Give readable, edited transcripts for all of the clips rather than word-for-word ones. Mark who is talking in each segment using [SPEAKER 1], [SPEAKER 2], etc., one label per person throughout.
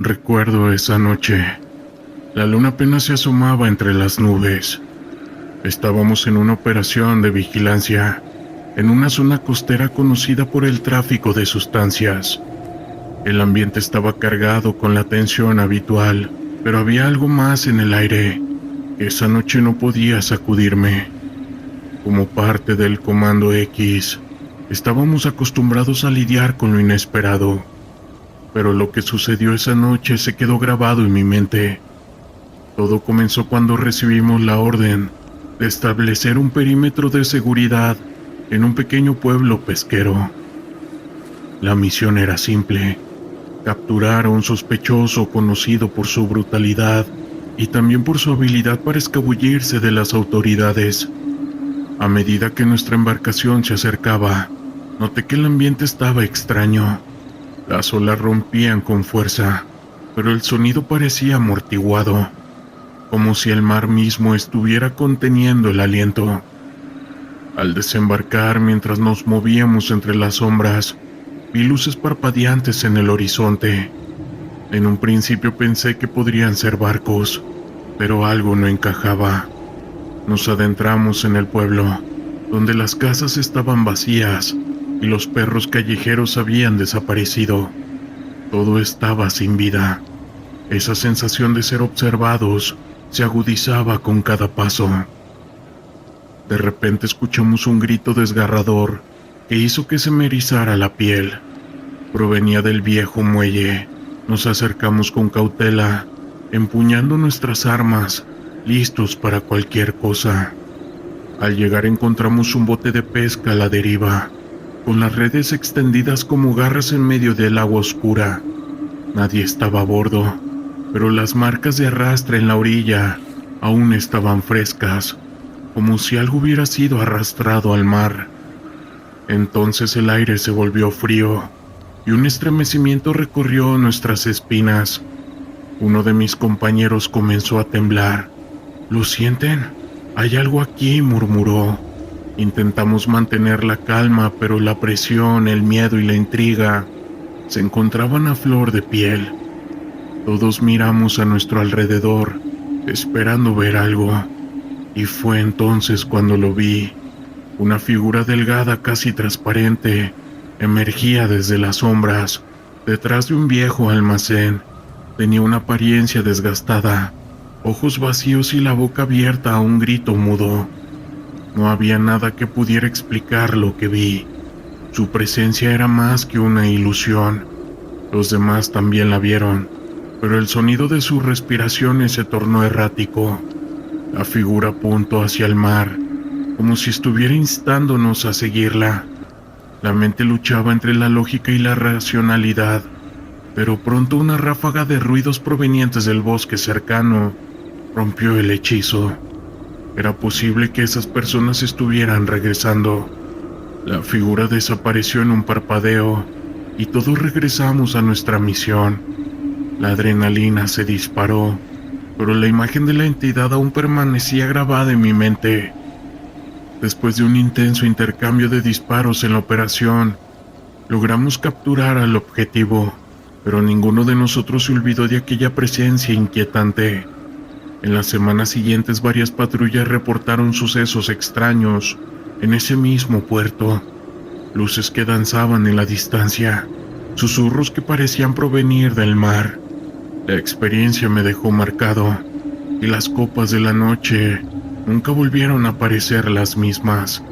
[SPEAKER 1] Recuerdo esa noche. La luna apenas se asomaba entre las nubes. Estábamos en una operación de vigilancia, en una zona costera conocida por el tráfico de sustancias. El ambiente estaba cargado con la tensión habitual, pero había algo más en el aire. Esa noche no podía sacudirme. Como parte del Comando X, estábamos acostumbrados a lidiar con lo inesperado, pero lo que sucedió esa noche se quedó grabado en mi mente. Todo comenzó cuando recibimos la orden de establecer un perímetro de seguridad en un pequeño pueblo pesquero. La misión era simple: capturar a un sospechoso conocido por su brutalidad y también por su habilidad para escabullirse de las autoridades. A medida que nuestra embarcación se acercaba, noté que el ambiente estaba extraño. Las olas rompían con fuerza, pero el sonido parecía amortiguado, como si el mar mismo estuviera conteniendo el aliento. Al desembarcar, mientras nos movíamos entre las sombras, vi luces parpadeantes en el horizonte. En un principio pensé que podrían ser barcos, pero algo no encajaba. Nos adentramos en el pueblo, donde las casas estaban vacías y los perros callejeros habían desaparecido. Todo estaba sin vida. Esa sensación de ser observados se agudizaba con cada paso. De repente escuchamos un grito desgarrador que hizo que se me erizara la piel. Provenía del viejo muelle. Nos acercamos con cautela, empuñando nuestras armas, listos para cualquier cosa. Al llegar encontramos un bote de pesca a la deriva, con las redes extendidas como garras en medio del agua oscura. Nadie estaba a bordo, pero las marcas de arrastre en la orilla aún estaban frescas, como si algo hubiera sido arrastrado al mar. Entonces el aire se volvió frío y un estremecimiento recorrió nuestras espinas. Uno de mis compañeros comenzó a temblar. ¿Lo sienten? Hay algo aquí, murmuró. Intentamos mantener la calma, pero la presión, el miedo y la intriga se encontraban a flor de piel. Todos miramos a nuestro alrededor, esperando ver algo, y fue entonces cuando lo vi. Una figura delgada, casi transparente, emergía desde las sombras, detrás de un viejo almacén. Tenía una apariencia desgastada, ojos vacíos y la boca abierta a un grito mudo. No había nada que pudiera explicar lo que vi. Su presencia era más que una ilusión. Los demás también la vieron, pero el sonido de sus respiraciones se tornó errático. La figura apuntó hacia el mar, como si estuviera instándonos a seguirla. La mente luchaba entre la lógica y la racionalidad, pero pronto una ráfaga de ruidos provenientes del bosque cercano rompió el hechizo. Era posible que esas personas estuvieran regresando. La figura desapareció en un parpadeo y todos regresamos a nuestra misión. La adrenalina se disparó, pero la imagen de la entidad aún permanecía grabada en mi mente. Después de un intenso intercambio de disparos en la operación, logramos capturar al objetivo, pero ninguno de nosotros se olvidó de aquella presencia inquietante. En las semanas siguientes, varias patrullas reportaron sucesos extraños en ese mismo puerto. Luces que danzaban en la distancia, susurros que parecían provenir del mar. La experiencia me dejó marcado, y las copas de la noche nunca volvieron a parecer las mismas.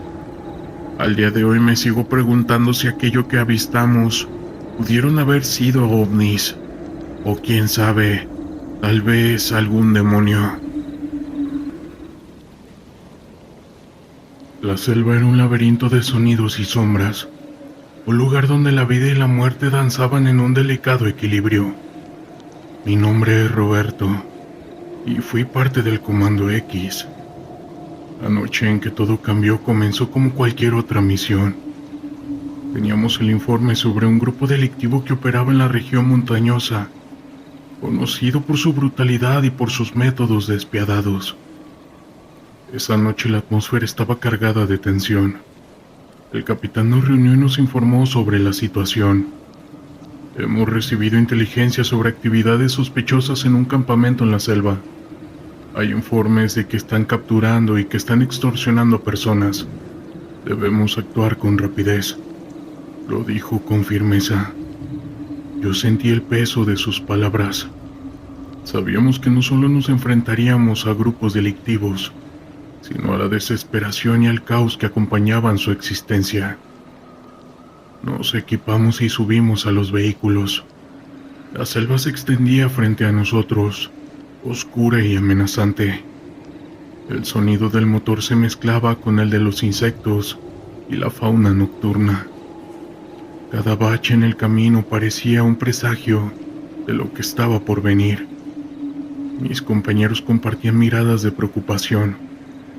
[SPEAKER 1] Al día de hoy me sigo preguntando si aquello que avistamos pudieron haber sido ovnis, o quién sabe, tal vez algún demonio. La selva era un laberinto de sonidos y sombras, un lugar donde la vida y la muerte danzaban en un delicado equilibrio. Mi nombre es Roberto, y fui parte del Comando X. La noche en que todo cambió comenzó como cualquier otra misión. Teníamos el informe sobre un grupo delictivo que operaba en la región montañosa, conocido por su brutalidad y por sus métodos despiadados. Esa noche la atmósfera estaba cargada de tensión. El capitán nos reunió y nos informó sobre la situación. Hemos recibido inteligencia sobre actividades sospechosas en un campamento en la selva. Hay informes de que están capturando y que están extorsionando personas. Debemos actuar con rapidez, lo dijo con firmeza. Yo sentí el peso de sus palabras. Sabíamos que no solo nos enfrentaríamos a grupos delictivos, sino a la desesperación y al caos que acompañaban su existencia. Nos equipamos y subimos a los vehículos. La selva se extendía frente a nosotros, oscura y amenazante. El sonido del motor se mezclaba con el de los insectos y la fauna nocturna. Cada bache en el camino parecía un presagio de lo que estaba por venir. Mis compañeros compartían miradas de preocupación,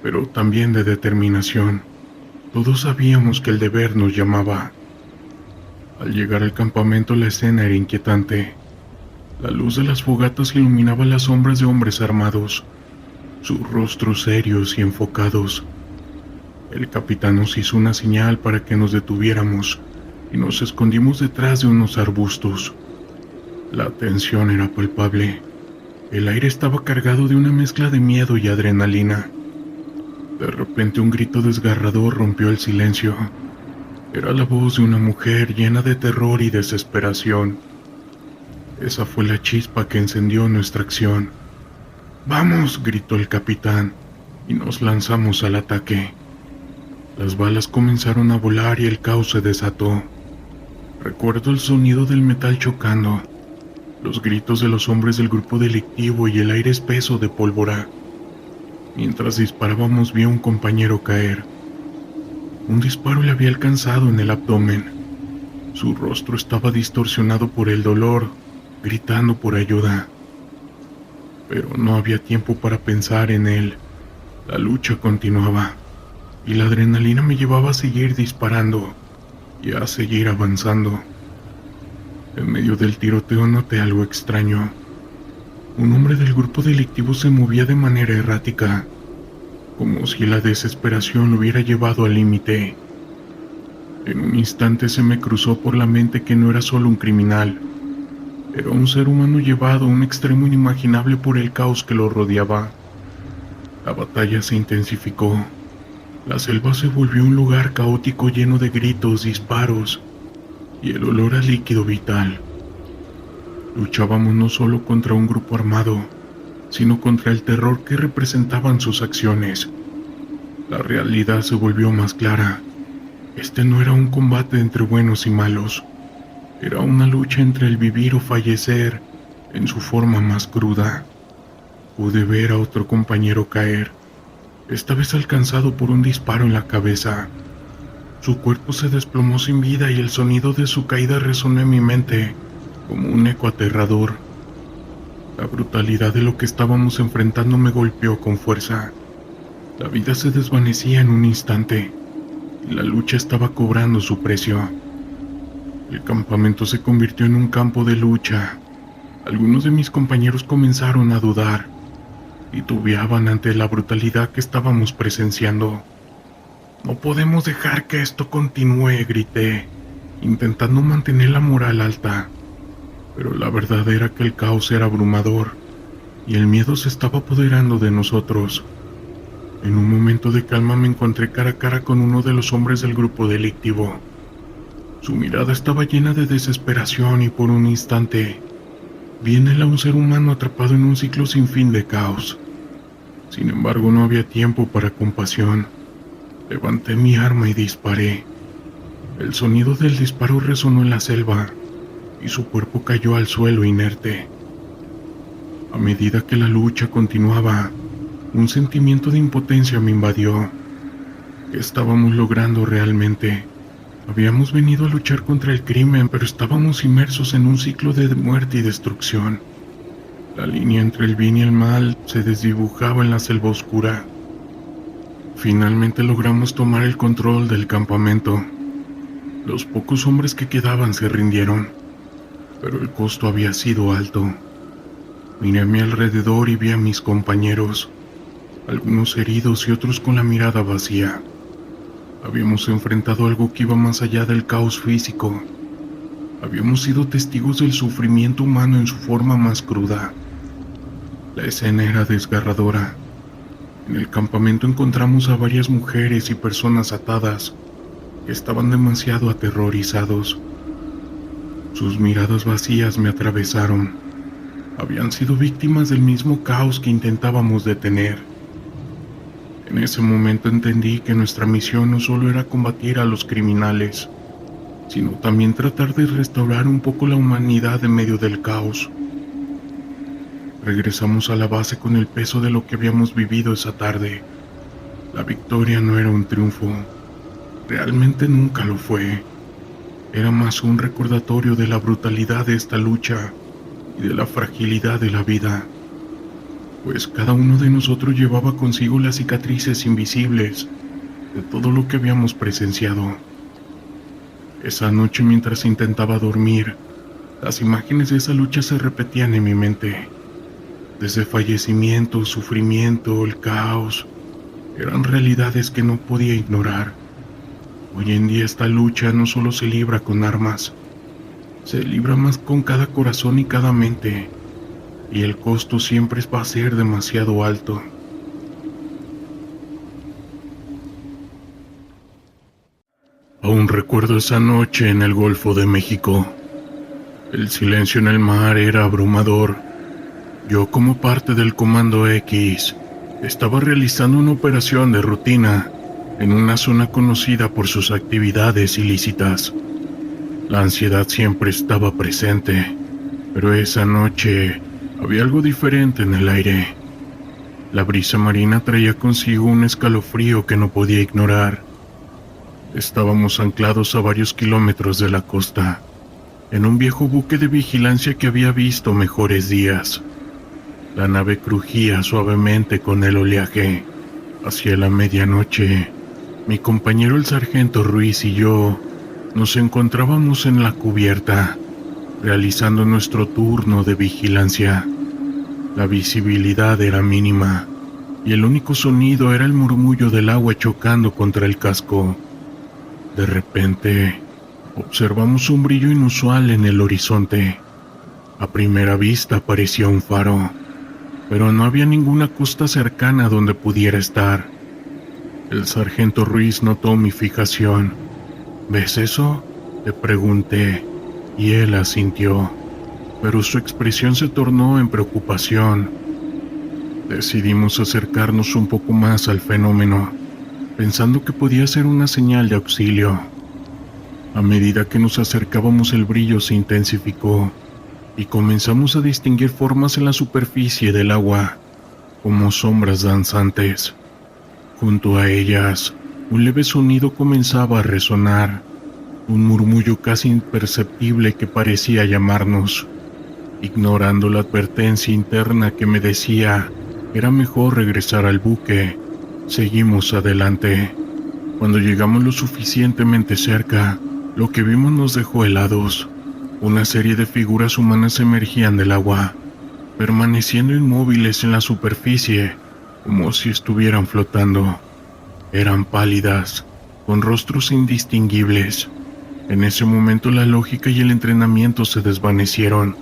[SPEAKER 1] pero también de determinación. Todos sabíamos que el deber nos llamaba. Al llegar al campamento la escena era inquietante. La luz de las fogatas iluminaba las sombras de hombres armados, sus rostros serios y enfocados. El capitán nos hizo una señal para que nos detuviéramos y nos escondimos detrás de unos arbustos. La tensión era palpable. El aire estaba cargado de una mezcla de miedo y adrenalina. De repente un grito desgarrador rompió el silencio. Era la voz de una mujer llena de terror y desesperación. Esa fue la chispa que encendió nuestra acción. ¡Vamos!, gritó el capitán, y nos lanzamos al ataque. Las balas comenzaron a volar y el caos se desató. Recuerdo el sonido del metal chocando, los gritos de los hombres del grupo delictivo y el aire espeso de pólvora. Mientras disparábamos vi a un compañero caer. Un disparo le había alcanzado en el abdomen. Su rostro estaba distorsionado por el dolor, gritando por ayuda. Pero no había tiempo para pensar en él. La lucha continuaba, y la adrenalina me llevaba a seguir disparando y a seguir avanzando. En medio del tiroteo noté algo extraño. Un hombre del grupo delictivo se movía de manera errática, como si la desesperación lo hubiera llevado al límite. En un instante se me cruzó por la mente que no era solo un criminal, era un ser humano llevado a un extremo inimaginable por el caos que lo rodeaba. La batalla se intensificó. La selva se volvió un lugar caótico lleno de gritos, disparos y el olor a líquido vital. Luchábamos no solo contra un grupo armado, sino contra el terror que representaban sus acciones. La realidad se volvió más clara. Este no era un combate entre buenos y malos. Era una lucha entre el vivir o fallecer en su forma más cruda. Pude ver a otro compañero caer, esta vez alcanzado por un disparo en la cabeza. Su cuerpo se desplomó sin vida y el sonido de su caída resonó en mi mente como un eco aterrador. La brutalidad de lo que estábamos enfrentando me golpeó con fuerza. La vida se desvanecía en un instante y la lucha estaba cobrando su precio. El campamento se convirtió en un campo de lucha. Algunos de mis compañeros comenzaron a dudar, titubeaban ante la brutalidad que estábamos presenciando. «No podemos dejar que esto continúe», grité, intentando mantener la moral alta. Pero la verdad era que el caos era abrumador y el miedo se estaba apoderando de nosotros. En un momento de calma me encontré cara a cara con uno de los hombres del grupo delictivo. Su mirada estaba llena de desesperación y por un instante vi en él a un ser humano atrapado en un ciclo sin fin de caos. Sin embargo, no había tiempo para compasión. Levanté mi arma y disparé. El sonido del disparo resonó en la selva y su cuerpo cayó al suelo inerte. A medida que la lucha continuaba, un sentimiento de impotencia me invadió. ¿Qué estábamos logrando realmente? Habíamos venido a luchar contra el crimen, pero estábamos inmersos en un ciclo de muerte y destrucción. La línea entre el bien y el mal se desdibujaba en la selva oscura. Finalmente logramos tomar el control del campamento. Los pocos hombres que quedaban se rindieron, pero el costo había sido alto. Miré a mi alrededor y vi a mis compañeros, algunos heridos y otros con la mirada vacía. Habíamos enfrentado algo que iba más allá del caos físico. Habíamos sido testigos del sufrimiento humano en su forma más cruda. La escena era desgarradora. En el campamento encontramos a varias mujeres y personas atadas que estaban demasiado aterrorizados. Sus miradas vacías me atravesaron. Habían sido víctimas del mismo caos que intentábamos detener. En ese momento entendí que nuestra misión no solo era combatir a los criminales, sino también tratar de restaurar un poco la humanidad en medio del caos. Regresamos a la base con el peso de lo que habíamos vivido esa tarde. La victoria no era un triunfo. Realmente nunca lo fue. Era más un recordatorio de la brutalidad de esta lucha y de la fragilidad de la vida, pues cada uno de nosotros llevaba consigo las cicatrices invisibles de todo lo que habíamos presenciado. Esa noche, mientras intentaba dormir, las imágenes de esa lucha se repetían en mi mente. Desde fallecimiento, sufrimiento, el caos, eran realidades que no podía ignorar. Hoy en día esta lucha no solo se libra con armas, se libra más con cada corazón y cada mente, y el costo siempre va a ser demasiado alto. Aún recuerdo esa noche en el Golfo de México. El silencio en el mar era abrumador. Yo, como parte del Comando X, estaba realizando una operación de rutina en una zona conocida por sus actividades ilícitas. La ansiedad siempre estaba presente, pero esa noche había algo diferente en el aire. La brisa marina traía consigo un escalofrío que no podía ignorar. Estábamos anclados a varios kilómetros de la costa, en un viejo buque de vigilancia que había visto mejores días. La nave crujía suavemente con el oleaje. Hacia la medianoche, mi compañero el sargento Ruiz y yo nos encontrábamos en la cubierta, realizando nuestro turno de vigilancia. La visibilidad era mínima, y el único sonido era el murmullo del agua chocando contra el casco. De repente, observamos un brillo inusual en el horizonte. A primera vista parecía un faro, pero no había ninguna costa cercana donde pudiera estar. El sargento Ruiz notó mi fijación. ¿Ves eso?, le pregunté, y él asintió, pero su expresión se tornó en preocupación. Decidimos acercarnos un poco más al fenómeno, pensando que podía ser una señal de auxilio. A medida que nos acercábamos, el brillo se intensificó y comenzamos a distinguir formas en la superficie del agua, como sombras danzantes. Junto a ellas, un leve sonido comenzaba a resonar, un murmullo casi imperceptible que parecía llamarnos. Ignorando la advertencia interna que me decía que era mejor regresar al buque, seguimos adelante. Cuando llegamos lo suficientemente cerca, lo que vimos nos dejó helados. Una serie de figuras humanas emergían del agua, permaneciendo inmóviles en la superficie, como si estuvieran flotando. Eran pálidas, con rostros indistinguibles. En ese momento la lógica y el entrenamiento se desvanecieron.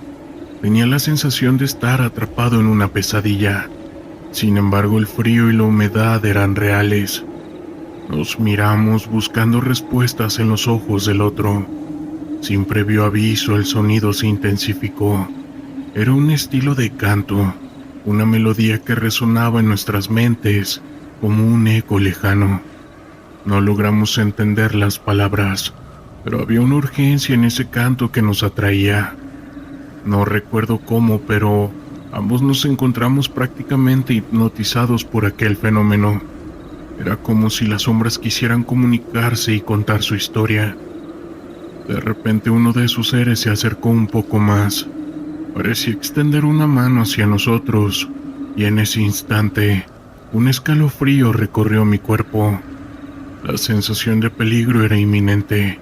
[SPEAKER 1] Tenía la sensación de estar atrapado en una pesadilla. Sin embargo, el frío y la humedad eran reales. Nos miramos buscando respuestas en los ojos del otro. Sin previo aviso, el sonido se intensificó. Era un estilo de canto, una melodía que resonaba en nuestras mentes como un eco lejano. No logramos entender las palabras, pero había una urgencia en ese canto que nos atraía. No recuerdo cómo, pero ambos nos encontramos prácticamente hipnotizados por aquel fenómeno. Era como si las sombras quisieran comunicarse y contar su historia. De repente uno de sus seres se acercó un poco más. Parecía extender una mano hacia nosotros, y en ese instante, un escalofrío recorrió mi cuerpo. La sensación de peligro era inminente.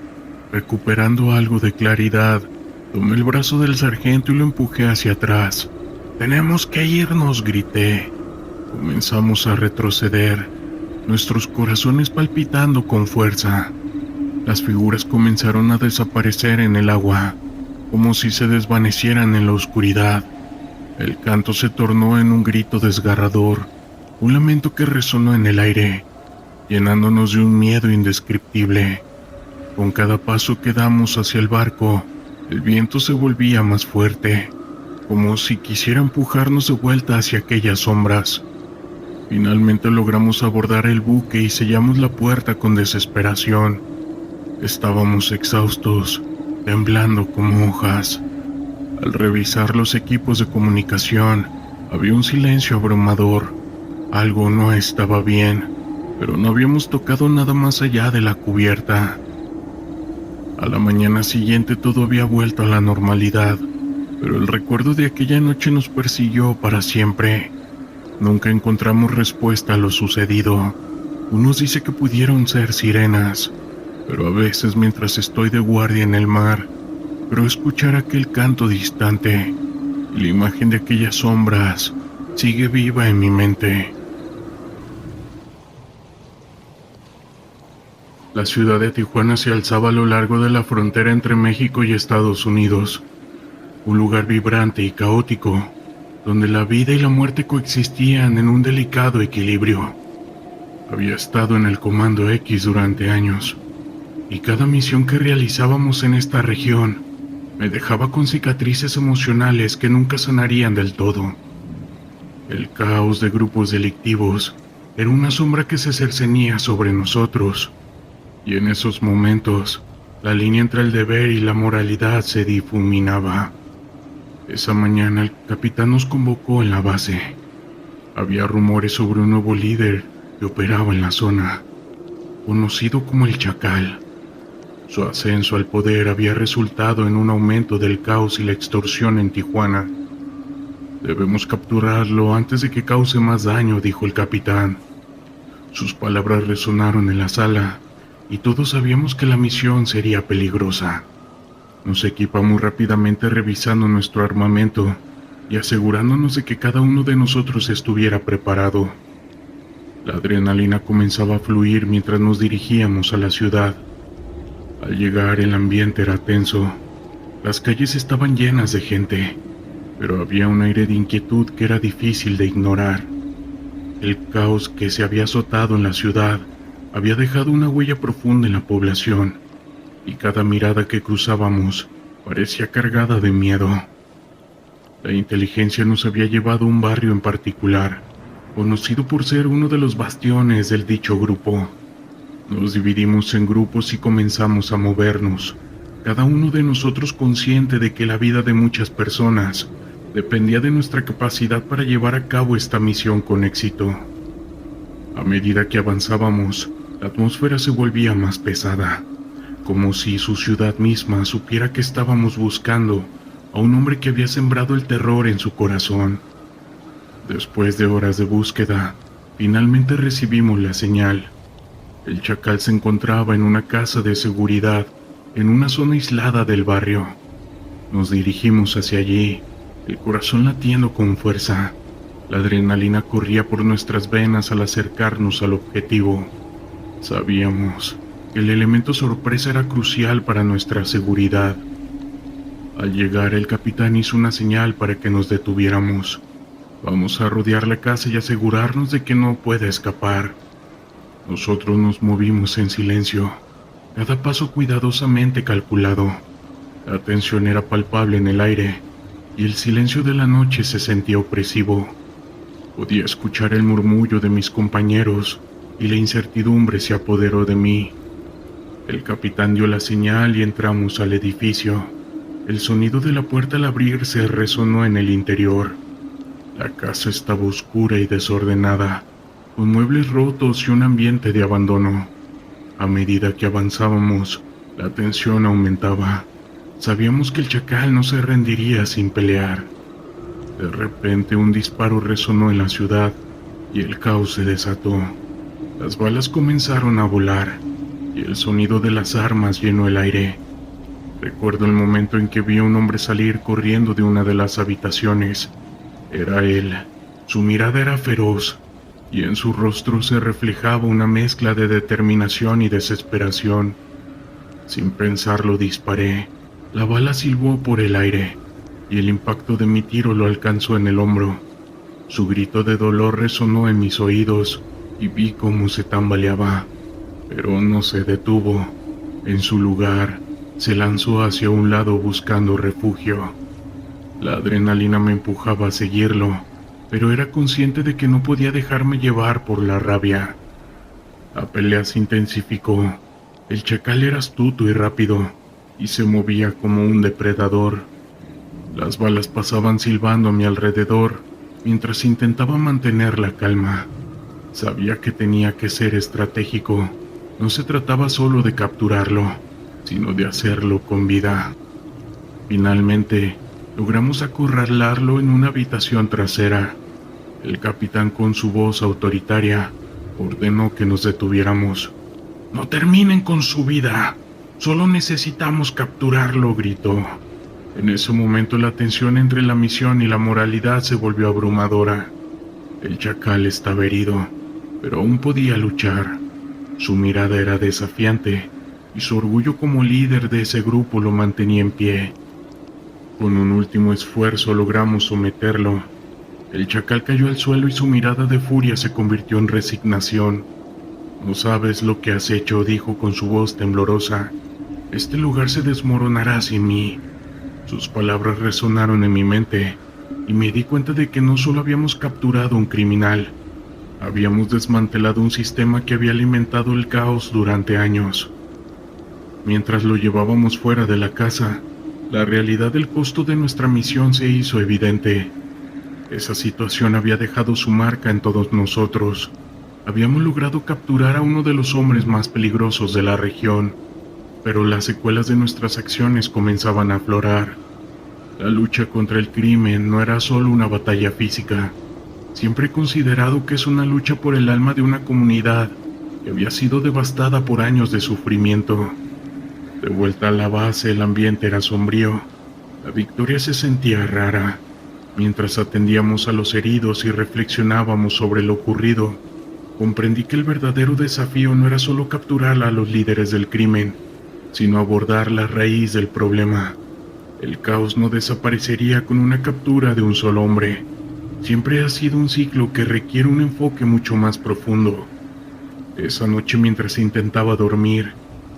[SPEAKER 1] Recuperando algo de claridad, tomé el brazo del sargento y lo empujé hacia atrás. «¡Tenemos que irnos!», grité. Comenzamos a retroceder, nuestros corazones palpitando con fuerza. Las figuras comenzaron a desaparecer en el agua, como si se desvanecieran en la oscuridad. El canto se tornó en un grito desgarrador, un lamento que resonó en el aire, llenándonos de un miedo indescriptible. Con cada paso que damos hacia el barco, el viento se volvía más fuerte, como si quisiera empujarnos de vuelta hacia aquellas sombras. Finalmente logramos abordar el buque y sellamos la puerta con desesperación. Estábamos exhaustos, temblando como hojas. Al revisar los equipos de comunicación, había un silencio abrumador. Algo no estaba bien, pero no habíamos tocado nada más allá de la cubierta. A la mañana siguiente todo había vuelto a la normalidad, pero el recuerdo de aquella noche nos persiguió para siempre. Nunca encontramos respuesta a lo sucedido. Unos dicen que pudieron ser sirenas, pero a veces mientras estoy de guardia en el mar, creo escuchar aquel canto distante, y la imagen de aquellas sombras sigue viva en mi mente. La ciudad de Tijuana se alzaba a lo largo de la frontera entre México y Estados Unidos, un lugar vibrante y caótico, donde la vida y la muerte coexistían en un delicado equilibrio. Había estado en el Comando X durante años, y cada misión que realizábamos en esta región me dejaba con cicatrices emocionales que nunca sanarían del todo. El caos de grupos delictivos era una sombra que se cercenía sobre nosotros, y en esos momentos la línea entre el deber y la moralidad se difuminaba. Esa mañana el capitán nos convocó en la base. Había rumores sobre un nuevo líder que operaba en la zona, conocido como el Chacal. Su ascenso al poder había resultado en un aumento del caos y la extorsión en Tijuana. Debemos capturarlo antes de que cause más daño, dijo el capitán. Sus palabras resonaron en la sala, y todos sabíamos que la misión sería peligrosa. Nos equipamos rápidamente revisando nuestro armamento y asegurándonos de que cada uno de nosotros estuviera preparado. La adrenalina comenzaba a fluir mientras nos dirigíamos a la ciudad. Al llegar el ambiente era tenso. Las calles estaban llenas de gente, pero había un aire de inquietud que era difícil de ignorar. El caos que se había azotado en la ciudad había dejado una huella profunda en la población, y cada mirada que cruzábamos parecía cargada de miedo. La inteligencia nos había llevado a un barrio en particular, conocido por ser uno de los bastiones del dicho grupo. Nos dividimos en grupos y comenzamos a movernos, cada uno de nosotros consciente de que la vida de muchas personas dependía de nuestra capacidad para llevar a cabo esta misión con éxito. A medida que avanzábamos, la atmósfera se volvía más pesada, como si su ciudad misma supiera que estábamos buscando a un hombre que había sembrado el terror en su corazón. Después de horas de búsqueda, finalmente recibimos la señal. El Chacal se encontraba en una casa de seguridad, en una zona aislada del barrio. Nos dirigimos hacia allí, el corazón latiendo con fuerza. La adrenalina corría por nuestras venas al acercarnos al objetivo. Sabíamos que el elemento sorpresa era crucial para nuestra seguridad. Al llegar, el capitán hizo una señal para que nos detuviéramos. Vamos a rodear la casa y asegurarnos de que no pueda escapar. Nosotros nos movimos en silencio, cada paso cuidadosamente calculado. La tensión era palpable en el aire, y el silencio de la noche se sentía opresivo. Podía escuchar el murmullo de mis compañeros, y la incertidumbre se apoderó de mí. El capitán dio la señal y entramos al edificio. El sonido de la puerta al abrirse resonó en el interior. La casa estaba oscura y desordenada, con muebles rotos y un ambiente de abandono. A medida que avanzábamos, la tensión aumentaba. Sabíamos que el Chacal no se rendiría sin pelear. De repente un disparo resonó en la ciudad y el caos se desató. Las balas comenzaron a volar y el sonido de las armas llenó el aire. Recuerdo el momento en que vi a un hombre salir corriendo de una de las habitaciones. Era él. Su mirada era feroz y en su rostro se reflejaba una mezcla de determinación y desesperación. Sin pensarlo disparé. La bala silbó por el aire y el impacto de mi tiro lo alcanzó en el hombro. Su grito de dolor resonó en mis oídos y vi cómo se tambaleaba, pero no se detuvo. En su lugar, se lanzó hacia un lado buscando refugio. La adrenalina me empujaba a seguirlo, pero era consciente de que no podía dejarme llevar por la rabia. La pelea se intensificó. El chacal era astuto y rápido, y se movía como un depredador. Las balas pasaban silbando a mi alrededor, mientras intentaba mantener la calma. Sabía que tenía que ser estratégico. No se trataba solo de capturarlo, sino de hacerlo con vida. Finalmente, logramos acorralarlo en una habitación trasera. El capitán, con su voz autoritaria, ordenó que nos detuviéramos. «No terminen con su vida. Solo necesitamos capturarlo», gritó. En ese momento la tensión entre la misión y la moralidad se volvió abrumadora. El chacal estaba herido, pero aún podía luchar. Su mirada era desafiante, y su orgullo como líder de ese grupo lo mantenía en pie. Con un último esfuerzo logramos someterlo. El chacal cayó al suelo y su mirada de furia se convirtió en resignación. «No sabes lo que has hecho», dijo con su voz temblorosa. «Este lugar se desmoronará sin mí». Sus palabras resonaron en mi mente, y me di cuenta de que no solo habíamos capturado a un criminal, habíamos desmantelado un sistema que había alimentado el caos durante años. Mientras lo llevábamos fuera de la casa, la realidad del costo de nuestra misión se hizo evidente. Esa situación había dejado su marca en todos nosotros. Habíamos logrado capturar a uno de los hombres más peligrosos de la región, pero las secuelas de nuestras acciones comenzaban a aflorar. La lucha contra el crimen no era solo una batalla física. Siempre he considerado que es una lucha por el alma de una comunidad que había sido devastada por años de sufrimiento. De vuelta a la base, el ambiente era sombrío. La victoria se sentía rara. Mientras atendíamos a los heridos y reflexionábamos sobre lo ocurrido, comprendí que el verdadero desafío no era solo capturar a los líderes del crimen, sino abordar la raíz del problema. El caos no desaparecería con una captura de un solo hombre. Siempre ha sido un ciclo que requiere un enfoque mucho más profundo. Esa noche, mientras intentaba dormir,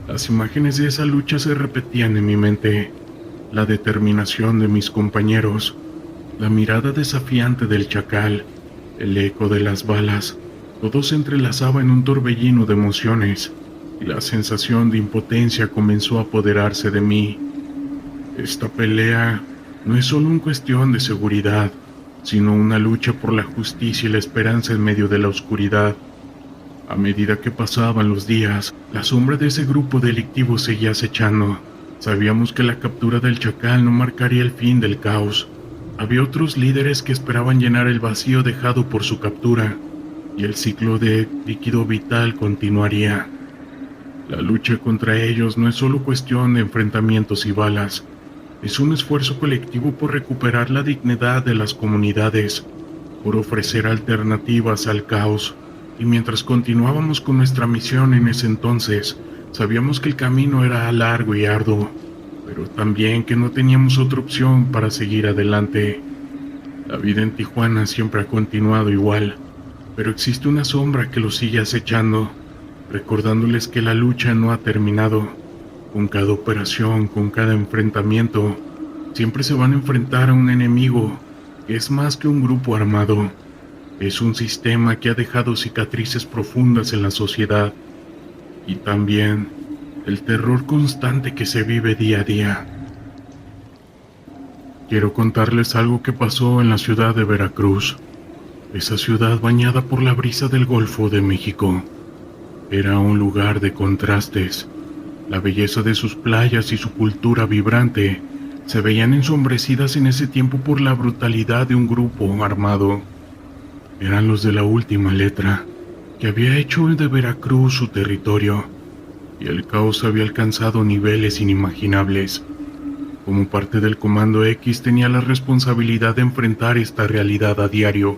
[SPEAKER 1] las imágenes de esa lucha se repetían en mi mente. La determinación de mis compañeros, la mirada desafiante del chacal, el eco de las balas, todo se entrelazaba en un torbellino de emociones, y la sensación de impotencia comenzó a apoderarse de mí. Esta pelea no es solo una cuestión de seguridad, sino una lucha por la justicia y la esperanza en medio de la oscuridad. A medida que pasaban los días, la sombra de ese grupo delictivo seguía acechando. Sabíamos que la captura del chacal no marcaría el fin del caos. Había otros líderes que esperaban llenar el vacío dejado por su captura, y el ciclo de líquido vital continuaría. La lucha contra ellos no es solo cuestión de enfrentamientos y balas, es un esfuerzo colectivo por recuperar la dignidad de las comunidades, por ofrecer alternativas al caos. Y mientras continuábamos con nuestra misión en ese entonces, sabíamos que el camino era largo y arduo, pero también que no teníamos otra opción para seguir adelante. La vida en Tijuana siempre ha continuado igual, pero existe una sombra que los sigue acechando, recordándoles que la lucha no ha terminado. Con cada operación, con cada enfrentamiento, siempre se van a enfrentar a un enemigo que es más que un grupo armado. Es un sistema que ha dejado cicatrices profundas en la sociedad, y también el terror constante que se vive día a día. Quiero contarles algo que pasó en la ciudad de Veracruz. Esa ciudad bañada por la brisa del Golfo de México. Era un lugar de contrastes. La belleza de sus playas y su cultura vibrante se veían ensombrecidas en ese tiempo por la brutalidad de un grupo armado. Eran los de la última letra, que había hecho de Veracruz su territorio, y el caos había alcanzado niveles inimaginables. Como parte del Comando X tenía la responsabilidad de enfrentar esta realidad a diario,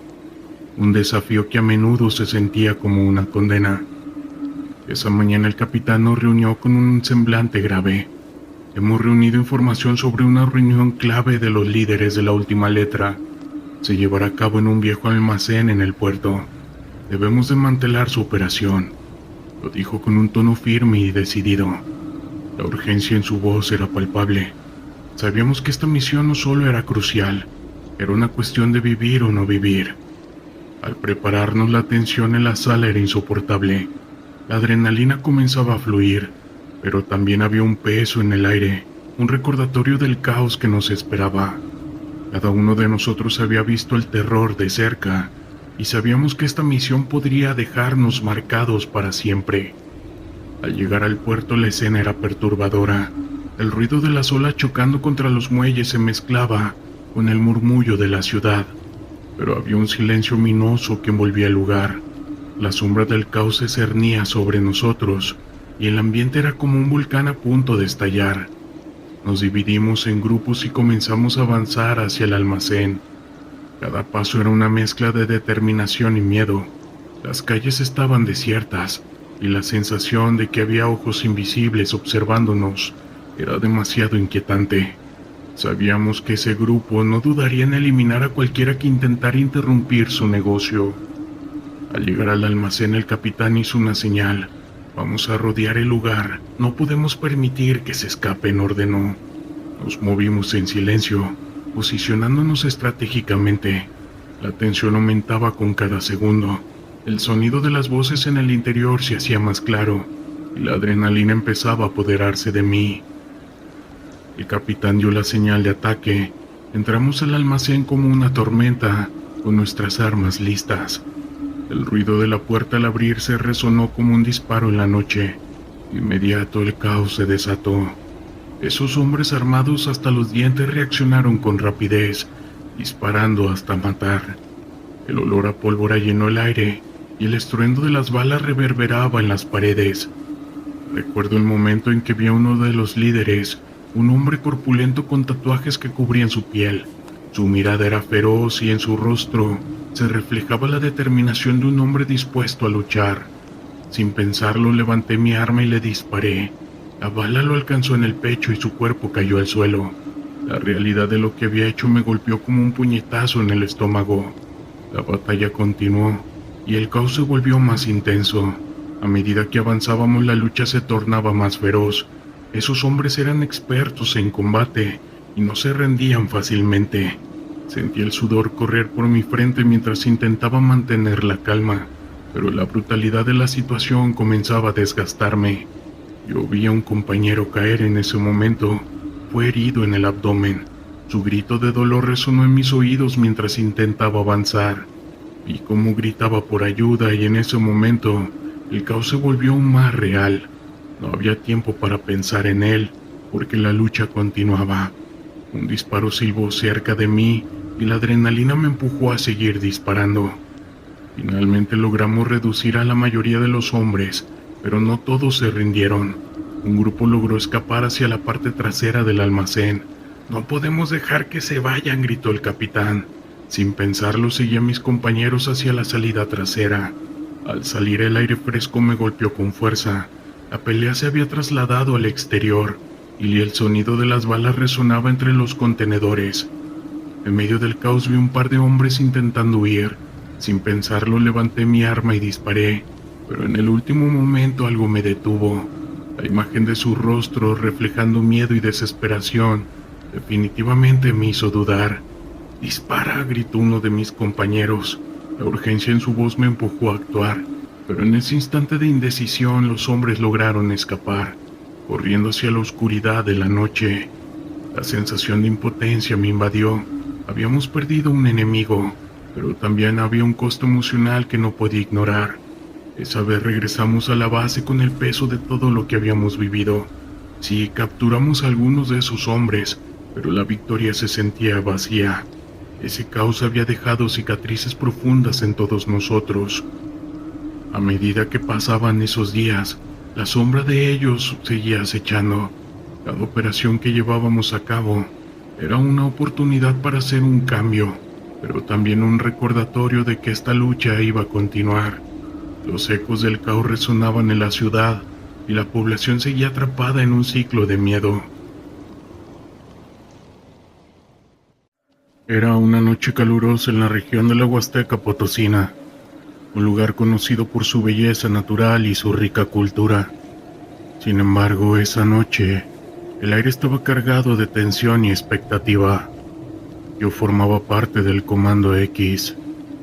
[SPEAKER 1] un desafío que a menudo se sentía como una condena. Esa mañana el capitán nos reunió con un semblante grave. Hemos reunido información sobre una reunión clave de los líderes de la última letra. Se llevará a cabo en un viejo almacén en el puerto. Debemos desmantelar su operación. Lo dijo con un tono firme y decidido. La urgencia en su voz era palpable. Sabíamos que esta misión no solo era crucial, era una cuestión de vivir o no vivir. Al prepararnos, la tensión en la sala era insoportable. La adrenalina comenzaba a fluir, pero también había un peso en el aire, un recordatorio del caos que nos esperaba. Cada uno de nosotros había visto el terror de cerca, y sabíamos que esta misión podría dejarnos marcados para siempre. Al llegar al puerto, la escena era perturbadora. El ruido de las olas chocando contra los muelles se mezclaba con el murmullo de la ciudad, pero había un silencio ominoso que envolvía el lugar. La sombra del caos se cernía sobre nosotros, y el ambiente era como un volcán a punto de estallar. Nos dividimos en grupos y comenzamos a avanzar hacia el almacén. Cada paso era una mezcla de determinación y miedo. Las calles estaban desiertas, y la sensación de que había ojos invisibles observándonos era demasiado inquietante. Sabíamos que ese grupo no dudaría en eliminar a cualquiera que intentara interrumpir su negocio. Al llegar al almacén, el capitán hizo una señal. «Vamos a rodear el lugar, no podemos permitir que se escapen», ordenó. Nos movimos en silencio, posicionándonos estratégicamente. La tensión aumentaba con cada segundo. El sonido de las voces en el interior se hacía más claro, y la adrenalina empezaba a apoderarse de mí. El capitán dio la señal de ataque. Entramos al almacén como una tormenta, con nuestras armas listas. El ruido de la puerta al abrirse resonó como un disparo en la noche. De inmediato el caos se desató. Esos hombres armados hasta los dientes reaccionaron con rapidez, disparando hasta matar. El olor a pólvora llenó el aire, y el estruendo de las balas reverberaba en las paredes. Recuerdo el momento en que vi a uno de los líderes, un hombre corpulento con tatuajes que cubrían su piel. Su mirada era feroz y en su rostro se reflejaba la determinación de un hombre dispuesto a luchar. Sin pensarlo, levanté mi arma y le disparé. La bala lo alcanzó en el pecho y su cuerpo cayó al suelo. La realidad de lo que había hecho me golpeó como un puñetazo en el estómago. La batalla continuó, y el caos se volvió más intenso. A medida que avanzábamos, la lucha se tornaba más feroz. Esos hombres eran expertos en combate y no se rendían fácilmente. Sentí el sudor correr por mi frente mientras intentaba mantener la calma, pero la brutalidad de la situación comenzaba a desgastarme. Yo vi a un compañero caer en ese momento. Fue herido en el abdomen. Su grito de dolor resonó en mis oídos mientras intentaba avanzar. Vi cómo gritaba por ayuda y en ese momento el caos se volvió aún más real. No había tiempo para pensar en él, porque la lucha continuaba. Un disparo silbó cerca de mí y la adrenalina me empujó a seguir disparando. Finalmente logramos reducir a la mayoría de los hombres, pero no todos se rindieron. Un grupo logró escapar hacia la parte trasera del almacén. «No podemos dejar que se vayan», gritó el capitán. Sin pensarlo, seguí a mis compañeros hacia la salida trasera. Al salir, el aire fresco me golpeó con fuerza. La pelea se había trasladado al exterior, y el sonido de las balas resonaba entre los contenedores. En medio del caos vi un par de hombres intentando huir. Sin pensarlo, levanté mi arma y disparé, pero en el último momento algo me detuvo. La imagen de su rostro, reflejando miedo y desesperación, definitivamente me hizo dudar. «Dispara», gritó uno de mis compañeros. La urgencia en su voz me empujó a actuar, pero en ese instante de indecisión los hombres lograron escapar, corriendo hacia la oscuridad de la noche. La sensación de impotencia me invadió. Habíamos perdido un enemigo, pero también había un costo emocional que no podía ignorar. Esa vez regresamos a la base con el peso de todo lo que habíamos vivido. Sí, capturamos a algunos de esos hombres, pero la victoria se sentía vacía. Ese caos había dejado cicatrices profundas en todos nosotros. A medida que pasaban esos días, la sombra de ellos seguía acechando. Cada operación que llevábamos a cabo era una oportunidad para hacer un cambio, pero también un recordatorio de que esta lucha iba a continuar. Los ecos del caos resonaban en la ciudad y la población seguía atrapada en un ciclo de miedo. Era una noche calurosa en la región de la Huasteca Potosina, un lugar conocido por su belleza natural y su rica cultura. Sin embargo, esa noche, el aire estaba cargado de tensión y expectativa. Yo formaba parte del Comando X,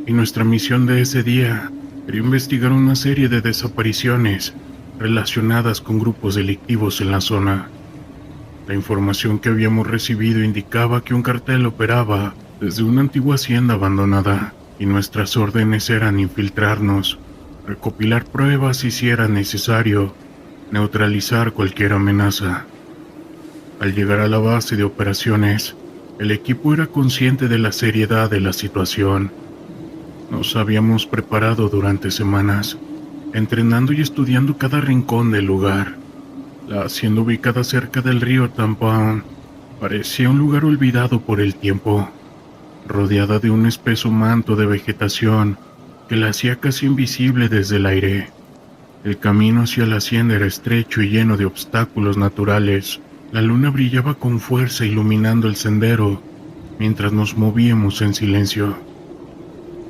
[SPEAKER 1] y nuestra misión de ese día era investigar una serie de desapariciones relacionadas con grupos delictivos en la zona. La información que habíamos recibido indicaba que un cartel operaba desde una antigua hacienda abandonada, y nuestras órdenes eran infiltrarnos, recopilar pruebas y, si era necesario, neutralizar cualquier amenaza. Al llegar a la base de operaciones, el equipo era consciente de la seriedad de la situación. Nos habíamos preparado durante semanas, entrenando y estudiando cada rincón del lugar. La hacienda, ubicada cerca del río Tampón, parecía un lugar olvidado por el tiempo, rodeada de un espeso manto de vegetación que la hacía casi invisible desde el aire. El camino hacia la hacienda era estrecho y lleno de obstáculos naturales. La luna brillaba con fuerza, iluminando el sendero mientras nos movíamos en silencio.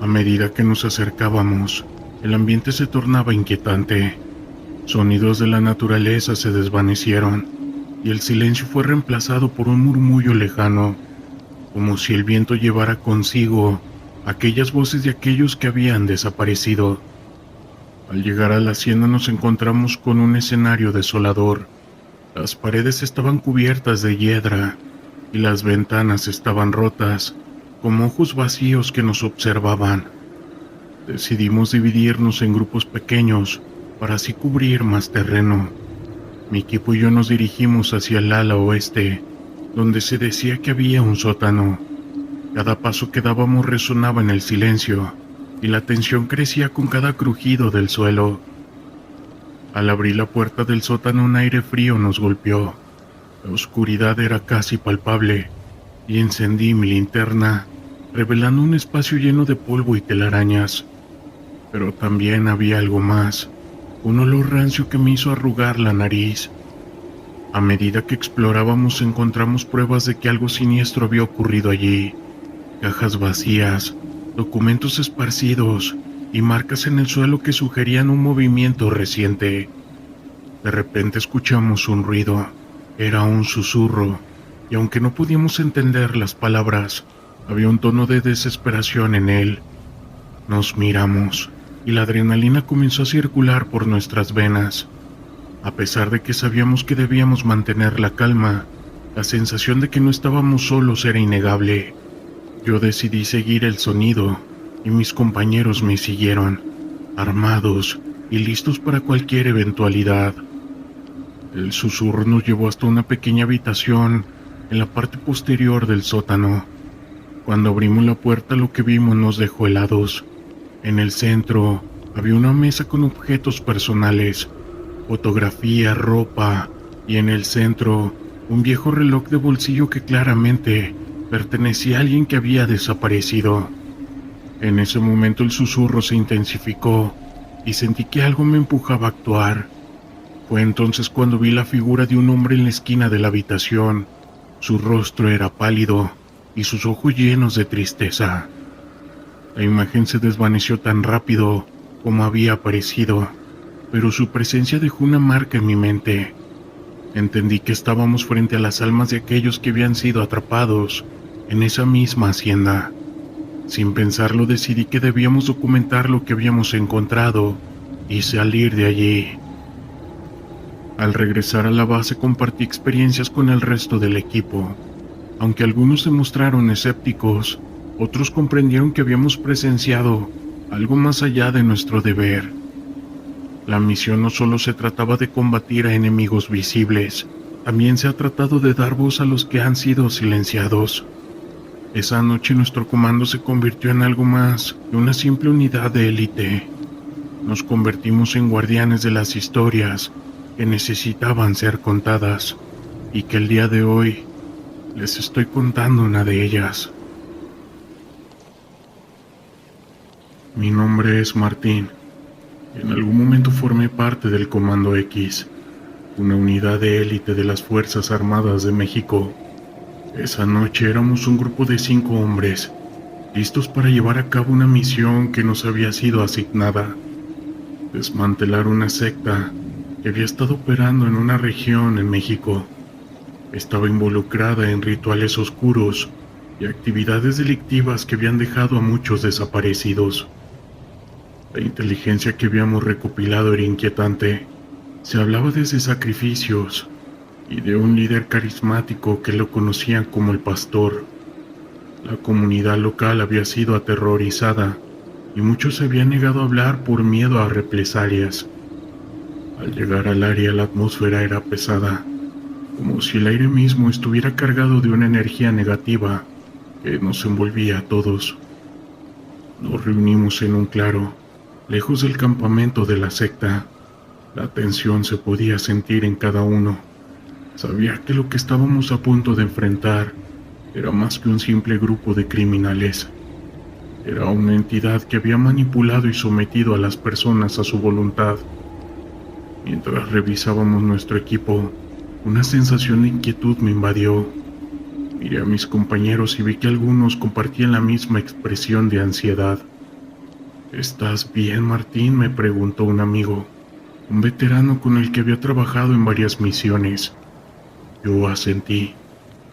[SPEAKER 1] A medida que nos acercábamos, el ambiente se tornaba inquietante. Sonidos de la naturaleza se desvanecieron y el silencio fue reemplazado por un murmullo lejano, como si el viento llevara consigo aquellas voces de aquellos que habían desaparecido. Al llegar a la hacienda nos encontramos con un escenario desolador. Las paredes estaban cubiertas de hiedra y las ventanas estaban rotas, como ojos vacíos que nos observaban. Decidimos dividirnos en grupos pequeños para así cubrir más terreno. Mi equipo y yo nos dirigimos hacia el ala oeste, donde se decía que había un sótano. Cada paso que dábamos resonaba en el silencio, y la tensión crecía con cada crujido del suelo. Al abrir la puerta del sótano, un aire frío nos golpeó. La oscuridad era casi palpable, y encendí mi linterna, revelando un espacio lleno de polvo y telarañas. Pero también había algo más, un olor rancio que me hizo arrugar la nariz. A medida que explorábamos, encontramos pruebas de que algo siniestro había ocurrido allí: cajas vacías, documentos esparcidos y marcas en el suelo que sugerían un movimiento reciente. De repente escuchamos un ruido. Era un susurro, y aunque no podíamos entender las palabras, había un tono de desesperación en él. Nos miramos, y la adrenalina comenzó a circular por nuestras venas. A pesar de que sabíamos que debíamos mantener la calma, la sensación de que no estábamos solos era innegable. Yo decidí seguir el sonido, y mis compañeros me siguieron, armados y listos para cualquier eventualidad. El susurro nos llevó hasta una pequeña habitación en la parte posterior del sótano. Cuando abrimos la puerta, lo que vimos nos dejó helados. En el centro había una mesa con objetos personales, fotografías, ropa, y en el centro un viejo reloj de bolsillo que claramente pertenecía a alguien que había desaparecido. En ese momento el susurro se intensificó y sentí que algo me empujaba a actuar. Fue entonces cuando vi la figura de un hombre en la esquina de la habitación. Su rostro era pálido y sus ojos llenos de tristeza. La imagen se desvaneció tan rápido como había aparecido, pero su presencia dejó una marca en mi mente. Entendí que estábamos frente a las almas de aquellos que habían sido atrapados en esa misma hacienda. Sin pensarlo, decidí que debíamos documentar lo que habíamos encontrado y salir de allí. Al regresar a la base, compartí experiencias con el resto del equipo. Aunque algunos se mostraron escépticos, otros comprendieron que habíamos presenciado algo más allá de nuestro deber. La misión no solo se trataba de combatir a enemigos visibles, también se ha tratado de dar voz a los que han sido silenciados. Esa noche nuestro comando se convirtió en algo más que una simple unidad de élite. Nos convertimos en guardianes de las historias que necesitaban ser contadas, y que el día de hoy les estoy contando una de ellas. Mi nombre es Martín. En algún momento formé parte del Comando X, una unidad de élite de las Fuerzas Armadas de México. Esa noche éramos un grupo de 5 hombres, listos para llevar a cabo una misión que nos había sido asignada: desmantelar una secta que había estado operando en una región en México. Estaba involucrada en rituales oscuros y actividades delictivas que habían dejado a muchos desaparecidos. La inteligencia que habíamos recopilado era inquietante. Se hablaba desde sacrificios y de un líder carismático que lo conocían como el pastor. La comunidad local había sido aterrorizada y muchos se habían negado a hablar por miedo a represalias. Al llegar al área, la atmósfera era pesada, como si el aire mismo estuviera cargado de una energía negativa que nos envolvía a todos. Nos reunimos en un claro, lejos del campamento de la secta. La tensión se podía sentir en cada uno. Sabía que lo que estábamos a punto de enfrentar era más que un simple grupo de criminales. Era una entidad que había manipulado y sometido a las personas a su voluntad. Mientras revisábamos nuestro equipo, una sensación de inquietud me invadió. Miré a mis compañeros y vi que algunos compartían la misma expresión de ansiedad. ¿Estás bien, Martín?, me preguntó un amigo, un veterano con el que había trabajado en varias misiones. Yo asentí,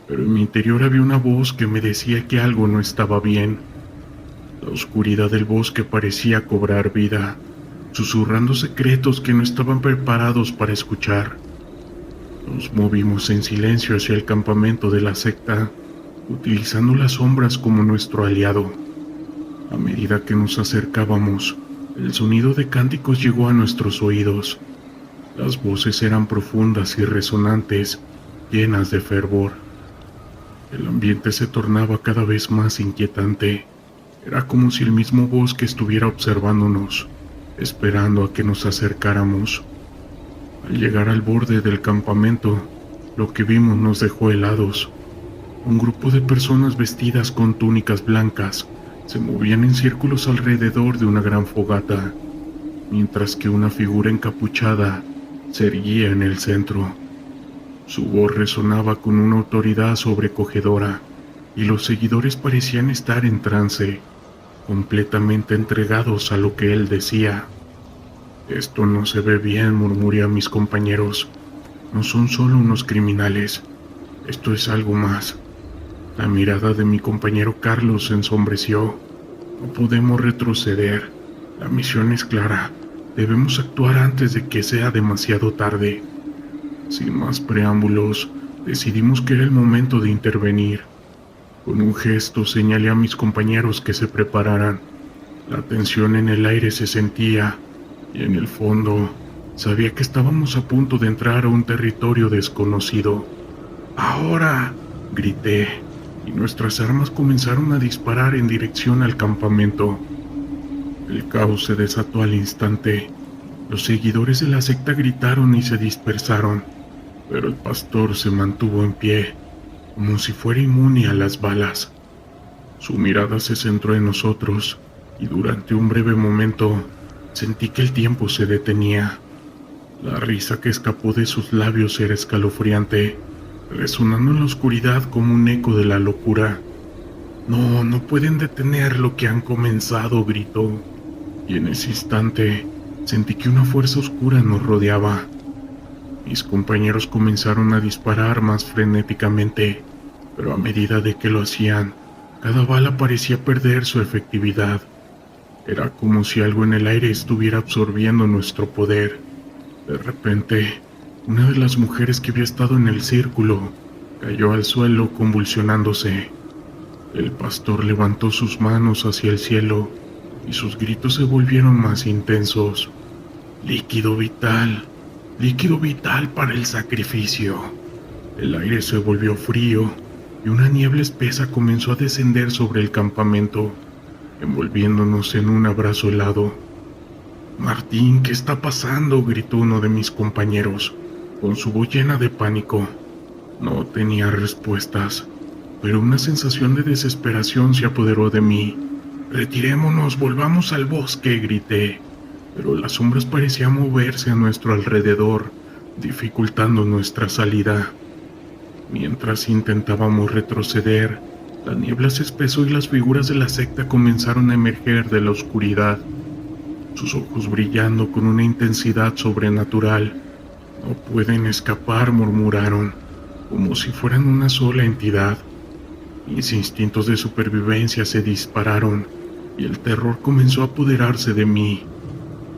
[SPEAKER 1] pero en mi interior había una voz que me decía que algo no estaba bien. La oscuridad del bosque parecía cobrar vida, susurrando secretos que no estaban preparados para escuchar. Nos movimos en silencio hacia el campamento de la secta, utilizando las sombras como nuestro aliado. A medida que nos acercábamos, el sonido de cánticos llegó a nuestros oídos. Las voces eran profundas y resonantes, llenas de fervor. El ambiente se tornaba cada vez más inquietante. Era como si el mismo bosque estuviera observándonos, esperando a que nos acercáramos. Al llegar al borde del campamento, lo que vimos nos dejó helados. Un grupo de personas vestidas con túnicas blancas se movían en círculos alrededor de una gran fogata, mientras que una figura encapuchada se erguía en el centro. Su voz resonaba con una autoridad sobrecogedora, y los seguidores parecían estar en trance, completamente entregados a lo que él decía. «Esto no se ve bien», murmuré a mis compañeros. «No son solo unos criminales. Esto es algo más». La mirada de mi compañero Carlos se ensombreció. «No podemos retroceder. La misión es clara. Debemos actuar antes de que sea demasiado tarde». Sin más preámbulos, decidimos que era el momento de intervenir. Con un gesto señalé a mis compañeros que se prepararan. La tensión en el aire se sentía, y en el fondo sabía que estábamos a punto de entrar a un territorio desconocido. «¡Ahora!», grité, y nuestras armas comenzaron a disparar en dirección al campamento. El caos se desató al instante. Los seguidores de la secta gritaron y se dispersaron, pero el pastor se mantuvo en pie, como si fuera inmune a las balas. Su mirada se centró en nosotros, y durante un breve momento sentí que el tiempo se detenía. La risa que escapó de sus labios era escalofriante, resonando en la oscuridad como un eco de la locura. «No, no pueden detener lo que han comenzado», gritó, y en ese instante sentí que una fuerza oscura nos rodeaba. Mis compañeros comenzaron a disparar más frenéticamente, pero a medida de que lo hacían, cada bala parecía perder su efectividad. Era como si algo en el aire estuviera absorbiendo nuestro poder. De repente, una de las mujeres que había estado en el círculo cayó al suelo convulsionándose. El pastor levantó sus manos hacia el cielo y sus gritos se volvieron más intensos. «Líquido vital, líquido vital para el sacrificio». El aire se volvió frío y una niebla espesa comenzó a descender sobre el campamento, envolviéndonos en un abrazo helado. «Martín, ¿qué está pasando?», gritó uno de mis compañeros, con su voz llena de pánico. No tenía respuestas, pero una sensación de desesperación se apoderó de mí. «Retirémonos, volvamos al bosque», grité, pero las sombras parecían moverse a nuestro alrededor, dificultando nuestra salida. Mientras intentábamos retroceder, la niebla se espesó y las figuras de la secta comenzaron a emerger de la oscuridad, sus ojos brillando con una intensidad sobrenatural. No pueden escapar, murmuraron, como si fueran una sola entidad. Mis instintos de supervivencia se dispararon y el terror comenzó a apoderarse de mí.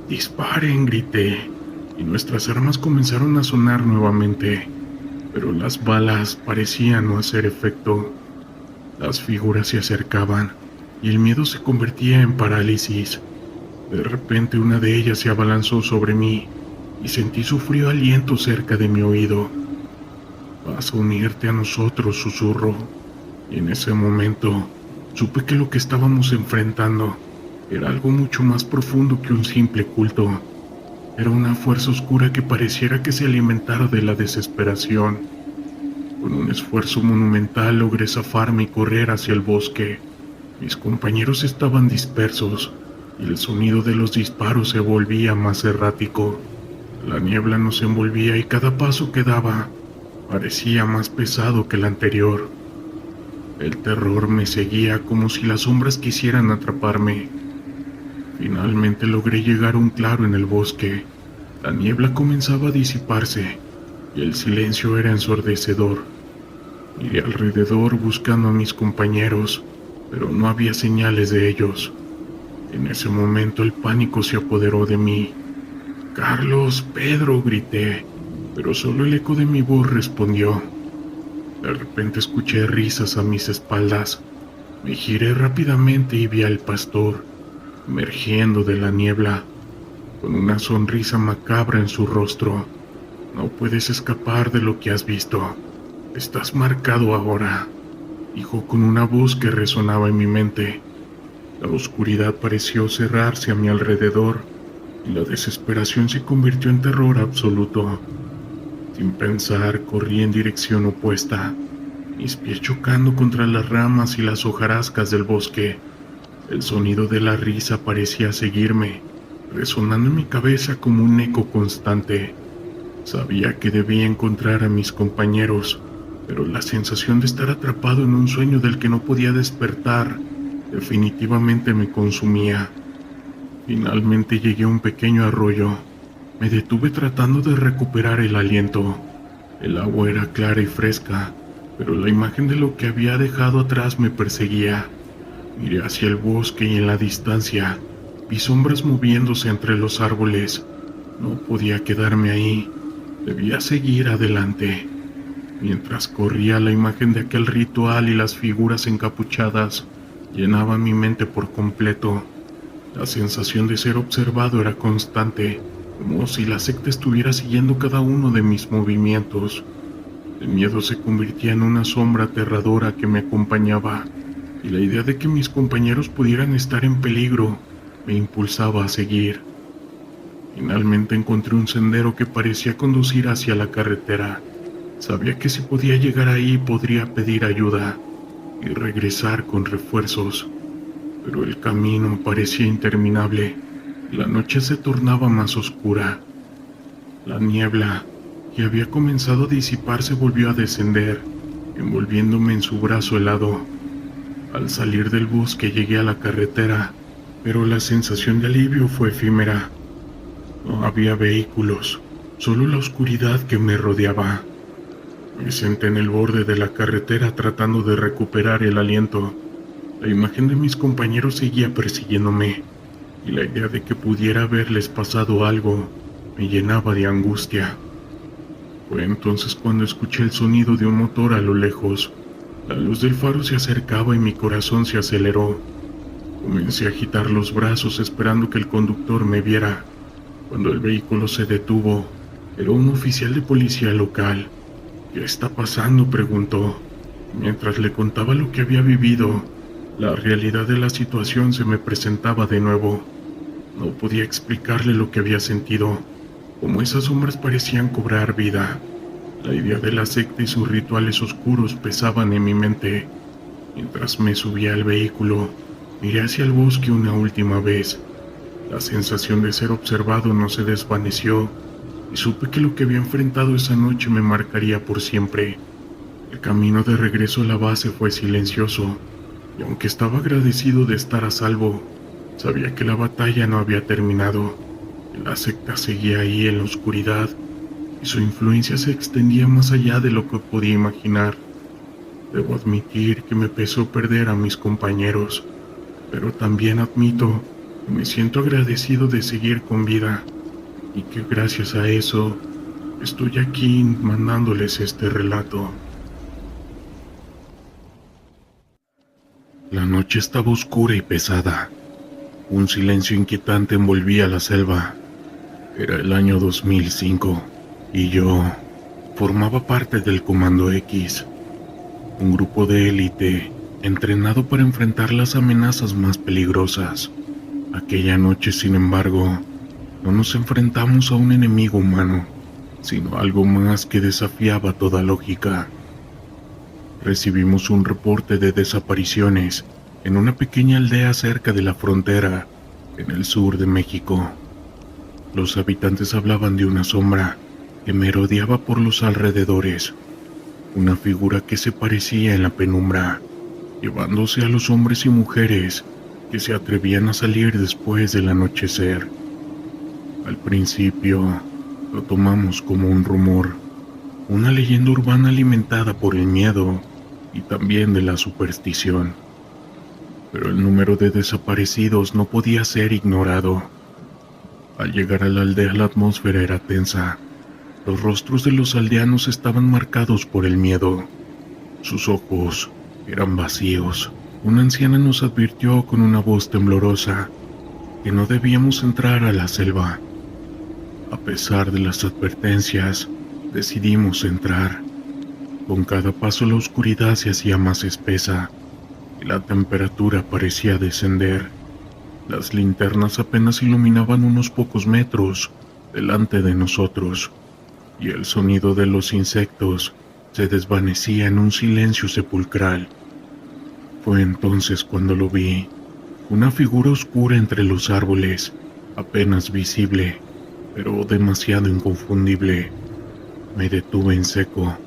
[SPEAKER 1] ¡Disparen!, grité, y nuestras armas comenzaron a sonar nuevamente, pero las balas parecían no hacer efecto. Las figuras se acercaban y el miedo se convertía en parálisis. De repente una de ellas se abalanzó sobre mí y sentí su frío aliento cerca de mi oído. «Vas a unirte a nosotros», susurró, y en ese momento supe que lo que estábamos enfrentando era algo mucho más profundo que un simple culto. Era una fuerza oscura que pareciera que se alimentara de la desesperación. Con un esfuerzo monumental logré zafarme y correr hacia el bosque. Mis compañeros estaban dispersos y el sonido de los disparos se volvía más errático. La niebla nos envolvía y cada paso que daba parecía más pesado que el anterior. El terror me seguía como si las sombras quisieran atraparme. Finalmente logré llegar a un claro en el bosque. La niebla comenzaba a disiparse y el silencio era ensordecedor. Miré alrededor buscando a mis compañeros, pero no había señales de ellos. En ese momento el pánico se apoderó de mí. «Carlos, Pedro», grité, pero solo el eco de mi voz respondió. De repente escuché risas a mis espaldas. Me giré rápidamente y vi al pastor emergiendo de la niebla, con una sonrisa macabra en su rostro. «No puedes escapar de lo que has visto. Estás marcado ahora», dijo con una voz que resonaba en mi mente. La oscuridad pareció cerrarse a mi alrededor y la desesperación se convirtió en terror absoluto. Sin pensar, corrí en dirección opuesta, mis pies chocando contra las ramas y las hojarascas del bosque. El sonido de la risa parecía seguirme, resonando en mi cabeza como un eco constante. Sabía que debía encontrar a mis compañeros, pero la sensación de estar atrapado en un sueño del que no podía despertar definitivamente me consumía. Finalmente llegué a un pequeño arroyo. Me detuve tratando de recuperar el aliento. El agua era clara y fresca, pero la imagen de lo que había dejado atrás me perseguía. Miré hacia el bosque y en la distancia vi sombras moviéndose entre los árboles. No podía quedarme ahí. Debía seguir adelante. Mientras corría, la imagen de aquel ritual y las figuras encapuchadas llenaban mi mente por completo. La sensación de ser observado era constante, como si la secta estuviera siguiendo cada uno de mis movimientos. El miedo se convertía en una sombra aterradora que me acompañaba, y la idea de que mis compañeros pudieran estar en peligro me impulsaba a seguir. Finalmente encontré un sendero que parecía conducir hacia la carretera. Sabía que si podía llegar ahí podría pedir ayuda y regresar con refuerzos, pero el camino parecía interminable y la noche se tornaba más oscura. La niebla, que había comenzado a disiparse, volvió a descender, envolviéndome en su brazo helado. Al salir del bosque llegué a la carretera, pero la sensación de alivio fue efímera. No había vehículos, solo la oscuridad que me rodeaba. Me senté en el borde de la carretera tratando de recuperar el aliento. La imagen de mis compañeros seguía persiguiéndome, y la idea de que pudiera haberles pasado algo me llenaba de angustia. Fue entonces cuando escuché el sonido de un motor a lo lejos. La luz del faro se acercaba y mi corazón se aceleró. Comencé a agitar los brazos esperando que el conductor me viera. Cuando el vehículo se detuvo, era un oficial de policía local. «¿Qué está pasando?», preguntó. Mientras le contaba lo que había vivido, la realidad de la situación se me presentaba de nuevo. No podía explicarle lo que había sentido, como esas sombras parecían cobrar vida. La idea de la secta y sus rituales oscuros pesaban en mi mente. Mientras me subía al vehículo, miré hacia el bosque una última vez. La sensación de ser observado no se desvaneció, y supe que lo que había enfrentado esa noche me marcaría por siempre. El camino de regreso a la base fue silencioso, y aunque estaba agradecido de estar a salvo, sabía que la batalla no había terminado, que la secta seguía ahí en la oscuridad, y su influencia se extendía más allá de lo que podía imaginar. Debo admitir que me pesó perder a mis compañeros, pero también admito que me siento agradecido de seguir con vida, y que gracias a eso estoy aquí mandándoles este relato. La noche estaba oscura y pesada. Un silencio inquietante envolvía la selva. Era el año 2005 y yo formaba parte del Comando X, un grupo de élite entrenado para enfrentar las amenazas más peligrosas. Aquella noche, sin embargo, no nos enfrentamos a un enemigo humano, sino a algo más que desafiaba toda lógica. Recibimos un reporte de desapariciones en una pequeña aldea cerca de la frontera, en el sur de México. Los habitantes hablaban de una sombra que merodeaba por los alrededores, una figura que se parecía en la penumbra, llevándose a los hombres y mujeres que se atrevían a salir después del anochecer. Al principio, lo tomamos como un rumor, una leyenda urbana alimentada por el miedo y también de la superstición. Pero el número de desaparecidos no podía ser ignorado. Al llegar a la aldea, la atmósfera era tensa. Los rostros de los aldeanos estaban marcados por el miedo. Sus ojos eran vacíos. Una anciana nos advirtió con una voz temblorosa que no debíamos entrar a la selva. A pesar de las advertencias, decidimos entrar. Con cada paso la oscuridad se hacía más espesa y la temperatura parecía descender. Las linternas apenas iluminaban unos pocos metros delante de nosotros, y el sonido de los insectos se desvanecía en un silencio sepulcral. Fue entonces cuando lo vi, una figura oscura entre los árboles, apenas visible, pero demasiado inconfundible. Me detuve en seco.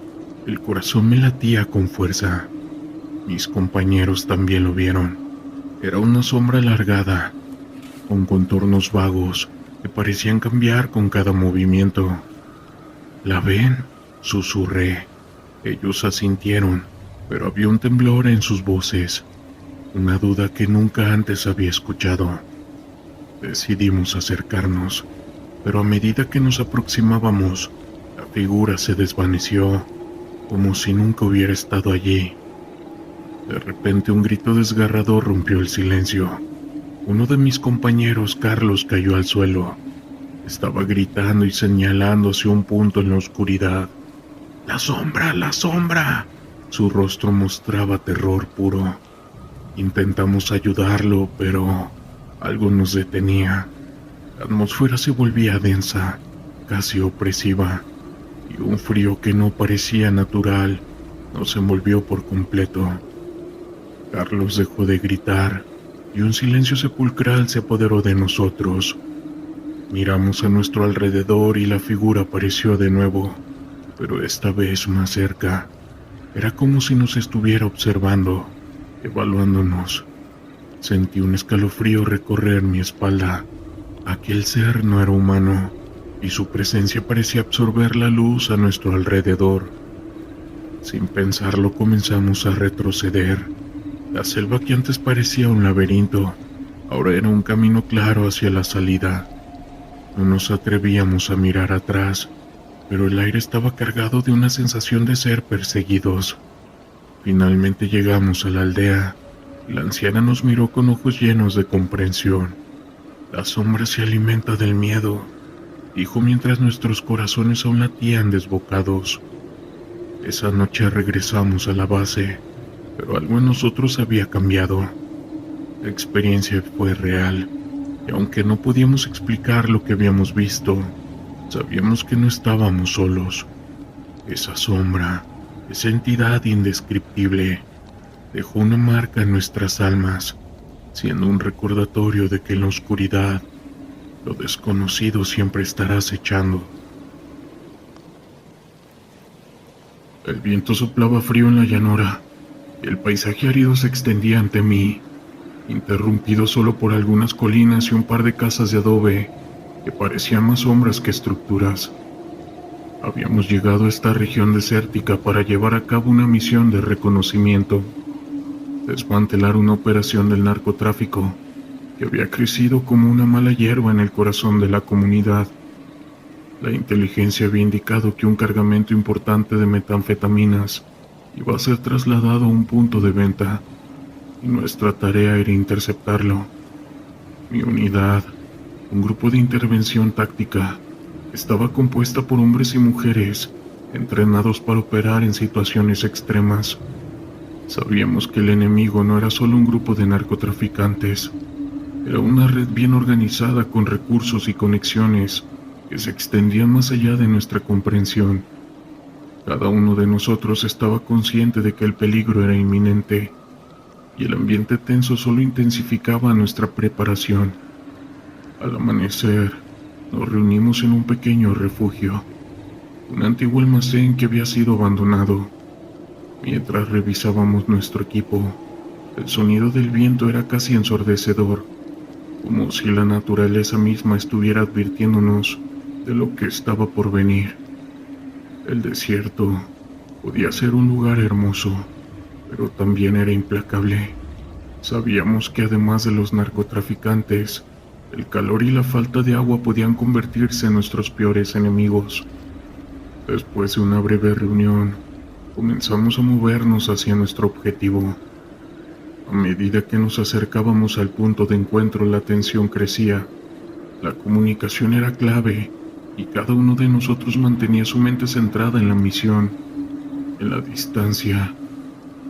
[SPEAKER 1] El corazón me latía con fuerza. Mis compañeros también lo vieron. Era una sombra alargada, con contornos vagos que parecían cambiar con cada movimiento. ¿La ven?, susurré. Ellos asintieron, pero había un temblor en sus voces, una duda que nunca antes había escuchado. Decidimos acercarnos, pero a medida que nos aproximábamos, la figura se desvaneció, como si nunca hubiera estado allí. De repente un grito desgarrador rompió el silencio. Uno de mis compañeros, Carlos, cayó al suelo. Estaba gritando y señalando hacia un punto en la oscuridad. ¡La sombra! ¡La sombra! Su rostro mostraba terror puro. Intentamos ayudarlo, pero algo nos detenía. La atmósfera se volvía densa, casi opresiva, y un frío que no parecía natural nos envolvió por completo. Carlos dejó de gritar y un silencio sepulcral se apoderó de nosotros. Miramos a nuestro alrededor y la figura apareció de nuevo, pero esta vez más cerca. Era como si nos estuviera observando, evaluándonos. Sentí un escalofrío recorrer mi espalda. Aquel ser no era humano, y su presencia parecía absorber la luz a nuestro alrededor. Sin pensarlo comenzamos a retroceder. La selva que antes parecía un laberinto, ahora era un camino claro hacia la salida. No nos atrevíamos a mirar atrás, pero el aire estaba cargado de una sensación de ser perseguidos. Finalmente llegamos a la aldea. La anciana nos miró con ojos llenos de comprensión. La sombra se alimenta del miedo, dijo mientras nuestros corazones aún latían desbocados. Esa noche regresamos a la base, pero algo en nosotros había cambiado. La experiencia fue real, y aunque no podíamos explicar lo que habíamos visto, sabíamos que no estábamos solos. Esa sombra, esa entidad indescriptible, dejó una marca en nuestras almas, siendo un recordatorio de que en la oscuridad, lo desconocido siempre estará acechando. El viento soplaba frío en la llanura y el paisaje árido se extendía ante mí, interrumpido solo por algunas colinas y un par de casas de adobe que parecían más sombras que estructuras. Habíamos llegado a esta región desértica para llevar a cabo una misión de reconocimiento, desmantelar una operación del narcotráfico que había crecido como una mala hierba en el corazón de la comunidad. La inteligencia había indicado que un cargamento importante de metanfetaminas iba a ser trasladado a un punto de venta, y nuestra tarea era interceptarlo. Mi unidad, un grupo de intervención táctica, estaba compuesta por hombres y mujeres entrenados para operar en situaciones extremas. Sabíamos que el enemigo no era solo un grupo de narcotraficantes, era una red bien organizada con recursos y conexiones que se extendían más allá de nuestra comprensión. Cada uno de nosotros estaba consciente de que el peligro era inminente, y el ambiente tenso solo intensificaba nuestra preparación. Al amanecer, nos reunimos en un pequeño refugio, un antiguo almacén que había sido abandonado. Mientras revisábamos nuestro equipo, el sonido del viento era casi ensordecedor, como si la naturaleza misma estuviera advirtiéndonos de lo que estaba por venir. El desierto podía ser un lugar hermoso, pero también era implacable. Sabíamos que además de los narcotraficantes, el calor y la falta de agua podían convertirse en nuestros peores enemigos. Después de una breve reunión, comenzamos a movernos hacia nuestro objetivo. A medida que nos acercábamos al punto de encuentro, la tensión crecía. La comunicación era clave, y cada uno de nosotros mantenía su mente centrada en la misión. En la distancia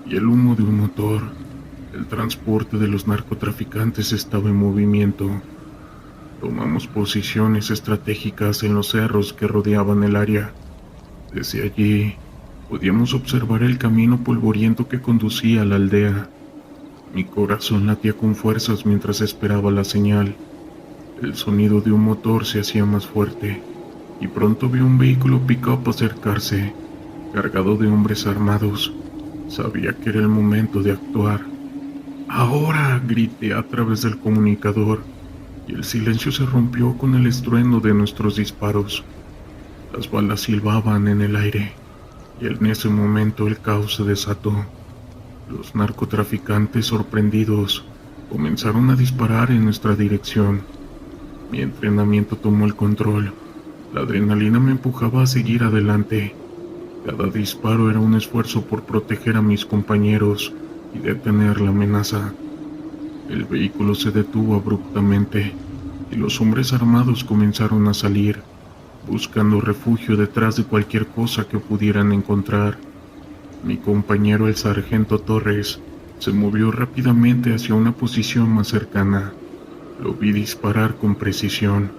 [SPEAKER 1] y el humo de un motor, el transporte de los narcotraficantes estaba en movimiento. Tomamos posiciones estratégicas en los cerros que rodeaban el área. Desde allí, podíamos observar el camino polvoriento que conducía a la aldea. Mi corazón latía con fuerzas mientras esperaba la señal. El sonido de un motor se hacía más fuerte, y pronto vi un vehículo pick-up acercarse, cargado de hombres armados. Sabía que era el momento de actuar. ¡Ahora!, grité a través del comunicador, y el silencio se rompió con el estruendo de nuestros disparos. Las balas silbaban en el aire, y en ese momento el caos se desató. Los narcotraficantes, sorprendidos, comenzaron a disparar en nuestra dirección. Mi entrenamiento tomó el control. La adrenalina me empujaba a seguir adelante. Cada disparo era un esfuerzo por proteger a mis compañeros y detener la amenaza. El vehículo se detuvo abruptamente y los hombres armados comenzaron a salir, buscando refugio detrás de cualquier cosa que pudieran encontrar. Mi compañero, el sargento Torres, se movió rápidamente hacia una posición más cercana. Lo vi disparar con precisión,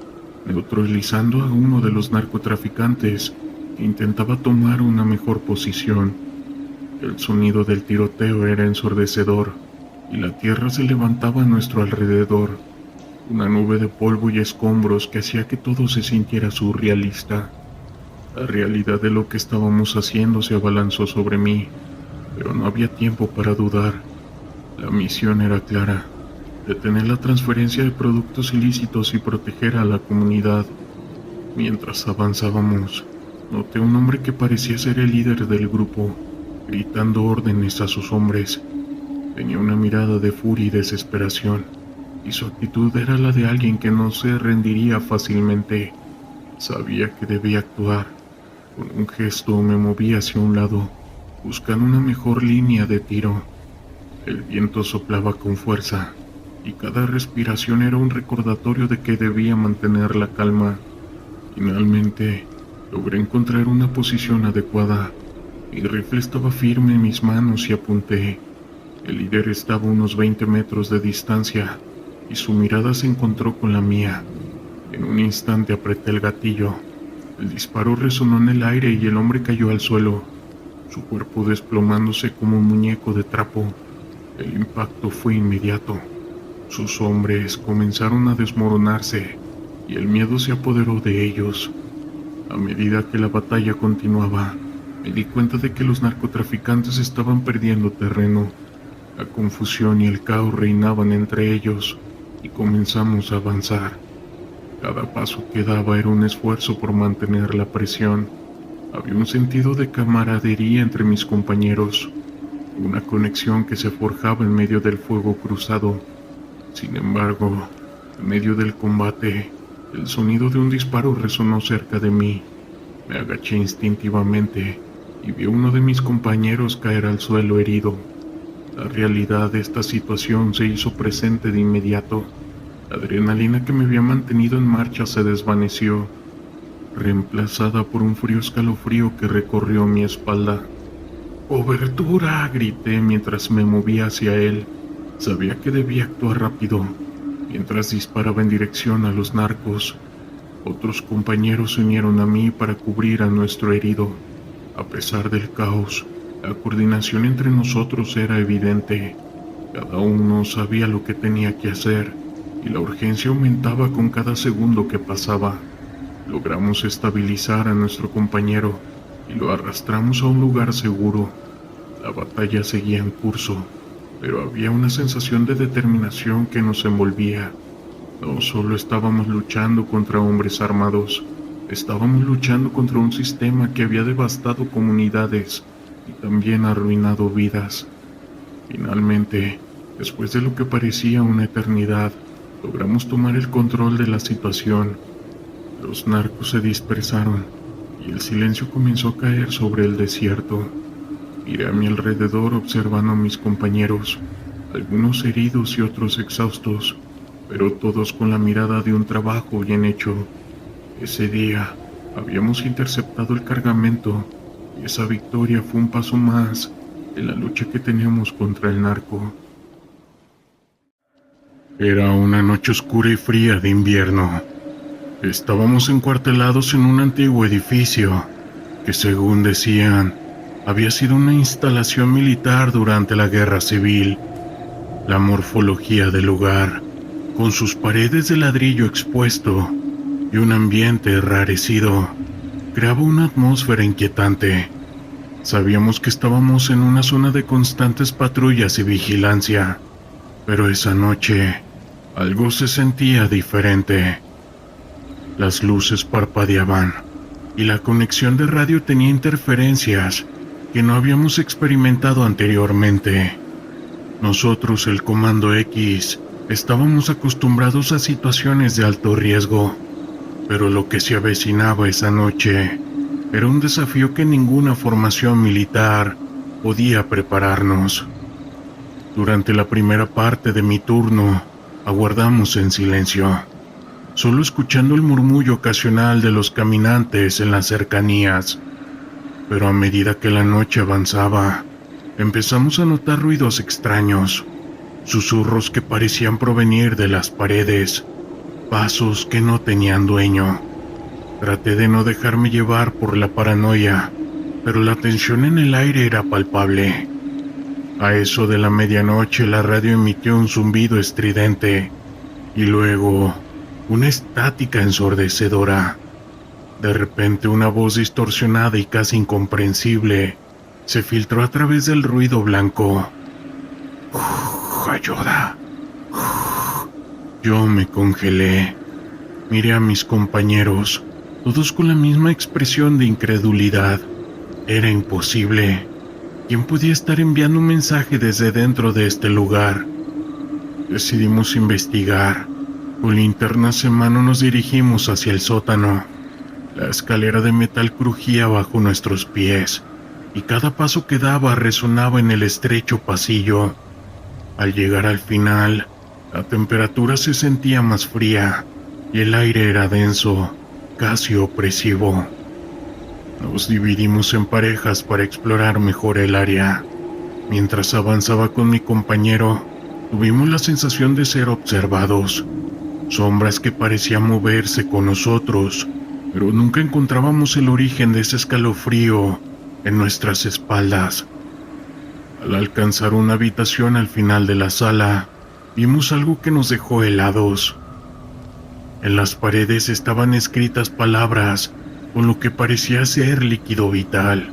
[SPEAKER 1] neutralizando a uno de los narcotraficantes que intentaba tomar una mejor posición. El sonido del tiroteo era ensordecedor y la tierra se levantaba a nuestro alrededor, una nube de polvo y escombros que hacía que todo se sintiera surrealista. La realidad de lo que estábamos haciendo se abalanzó sobre mí, pero no había tiempo para dudar. La misión era clara: detener la transferencia de productos ilícitos y proteger a la comunidad. Mientras avanzábamos, noté un hombre que parecía ser el líder del grupo, gritando órdenes a sus hombres. Tenía una mirada de furia y desesperación, y su actitud era la de alguien que no se rendiría fácilmente. Sabía que debía actuar. Con un gesto me moví hacia un lado, buscando una mejor línea de tiro. El viento soplaba con fuerza, y cada respiración era un recordatorio de que debía mantener la calma. Finalmente, logré encontrar una posición adecuada. Mi rifle estaba firme en mis manos y apunté. El líder estaba a unos 20 metros de distancia, y su mirada se encontró con la mía. En un instante apreté el gatillo. El disparo resonó en el aire y el hombre cayó al suelo, su cuerpo desplomándose como un muñeco de trapo. El impacto fue inmediato. Sus hombres comenzaron a desmoronarse y el miedo se apoderó de ellos. A medida que la batalla continuaba, Me di cuenta de que los narcotraficantes estaban perdiendo terreno. La confusión y el caos reinaban entre ellos y comenzamos a avanzar. Cada paso que daba era un esfuerzo por mantener la presión. Había un sentido de camaradería entre mis compañeros, una conexión que se forjaba en medio del fuego cruzado. Sin embargo, en medio del combate, el sonido de un disparo resonó cerca de mí. Me agaché instintivamente y vi a uno de mis compañeros caer al suelo herido. La realidad de esta situación se hizo presente de inmediato. La adrenalina que me había mantenido en marcha se desvaneció, reemplazada por un frío escalofrío que recorrió mi espalda. ¡Cobertura!, grité mientras me movía hacia él. Sabía que debía actuar rápido, mientras disparaba en dirección a los narcos. Otros compañeros se unieron a mí para cubrir a nuestro herido. A pesar del caos, la coordinación entre nosotros era evidente. Cada uno sabía lo que tenía que hacer, y la urgencia aumentaba con cada segundo que pasaba. Logramos estabilizar a nuestro compañero y lo arrastramos a un lugar seguro. La batalla seguía en curso, pero había una sensación de determinación que nos envolvía. No solo estábamos luchando contra hombres armados, estábamos luchando contra un sistema que había devastado comunidades y también arruinado vidas. Finalmente, después de lo que parecía una eternidad, logramos tomar el control de la situación. Los narcos se dispersaron y el silencio comenzó a caer sobre el desierto. Miré a mi alrededor observando a mis compañeros, algunos heridos y otros exhaustos, pero todos con la mirada de un trabajo bien hecho. Ese día habíamos interceptado el cargamento y esa victoria fue un paso más en la lucha que teníamos contra el narco. Era una noche oscura y fría de invierno. Estábamos encuartelados en un antiguo edificio que, según decían, había sido una instalación militar durante la Guerra Civil. La morfología del lugar, con sus paredes de ladrillo expuesto y un ambiente enrarecido, creaba una atmósfera inquietante. Sabíamos que estábamos en una zona de constantes patrullas y vigilancia, pero esa noche algo se sentía diferente. Las luces parpadeaban y la conexión de radio tenía interferencias que no habíamos experimentado anteriormente. Nosotros, el Comando X, estábamos acostumbrados a situaciones de alto riesgo, pero lo que se avecinaba esa noche era un desafío que ninguna formación militar podía prepararnos. Durante la primera parte de mi turno, aguardamos en silencio, solo escuchando el murmullo ocasional de los caminantes en las cercanías. Pero a medida que la noche avanzaba, empezamos a notar ruidos extraños, susurros que parecían provenir de las paredes, pasos que no tenían dueño. Traté de no dejarme llevar por la paranoia, pero la tensión en el aire era palpable. A eso de la medianoche la radio emitió un zumbido estridente y luego una estática ensordecedora. De repente una voz distorsionada y casi incomprensible se filtró a través del ruido blanco. ¡Ayuda! Yo me congelé. Miré a mis compañeros, todos con la misma expresión de incredulidad. Era imposible. ¿Quién podía estar enviando un mensaje desde dentro de este lugar? Decidimos investigar. Con linternas en mano nos dirigimos hacia el sótano. La escalera de metal crujía bajo nuestros pies, y cada paso que daba resonaba en el estrecho pasillo. Al llegar al final, la temperatura se sentía más fría, y el aire era denso, casi opresivo. Nos dividimos en parejas para explorar mejor el área. Mientras avanzaba con mi compañero, tuvimos la sensación de ser observados. Sombras que parecían moverse con nosotros, pero nunca encontrábamos el origen de ese escalofrío en nuestras espaldas. Al alcanzar una habitación al final de la sala, vimos algo que nos dejó helados. En las paredes estaban escritas palabras con lo que parecía ser líquido vital.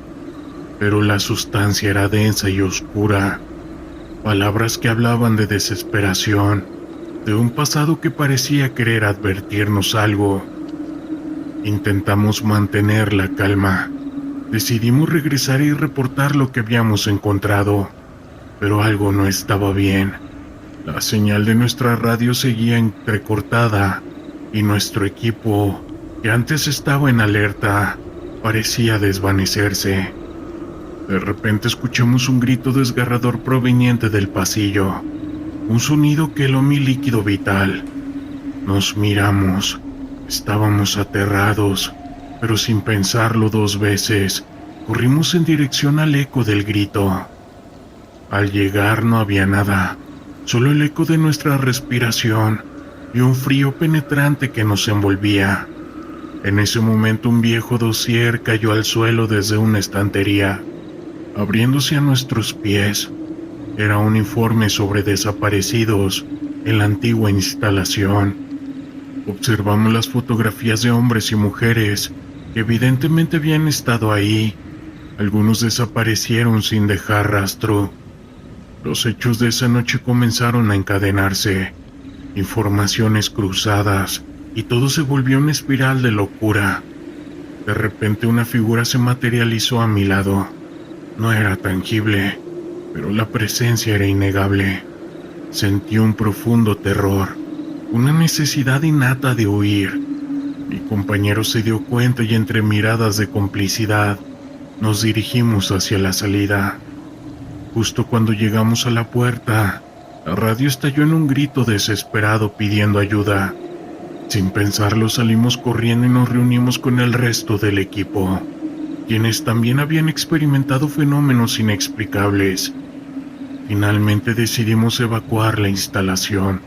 [SPEAKER 1] pero la sustancia era densa y oscura. Palabras que hablaban de desesperación, de un pasado que parecía querer advertirnos algo. Intentamos mantener la calma. Decidimos regresar y reportar lo que habíamos encontrado, pero algo no estaba bien. La señal de nuestra radio seguía entrecortada y nuestro equipo, que antes estaba en alerta, parecía desvanecerse. De repente escuchamos un grito desgarrador proveniente del pasillo, un sonido que heló mi líquido vital. Nos miramos, estábamos aterrados, pero sin pensarlo dos veces, corrimos en dirección al eco del grito. Al llegar no había nada, solo el eco de nuestra respiración y un frío penetrante que nos envolvía. En ese momento un viejo dossier cayó al suelo desde una estantería, abriéndose a nuestros pies. Era un informe sobre desaparecidos en la antigua instalación. Observamos las fotografías de hombres y mujeres que evidentemente habían estado ahí. Algunos desaparecieron sin dejar rastro. Los hechos de esa noche comenzaron a encadenarse, informaciones cruzadas, y todo se volvió una espiral de locura. De repente una figura se materializó a mi lado. No era tangible, pero la presencia era innegable. Sentí un profundo terror, una necesidad innata de huir. Mi compañero se dio cuenta y entre miradas de complicidad, nos dirigimos hacia la salida. Justo cuando llegamos a la puerta, la radio estalló en un grito desesperado pidiendo ayuda. Sin pensarlo salimos corriendo y nos reunimos con el resto del equipo, quienes también habían experimentado fenómenos inexplicables. Finalmente decidimos evacuar la instalación.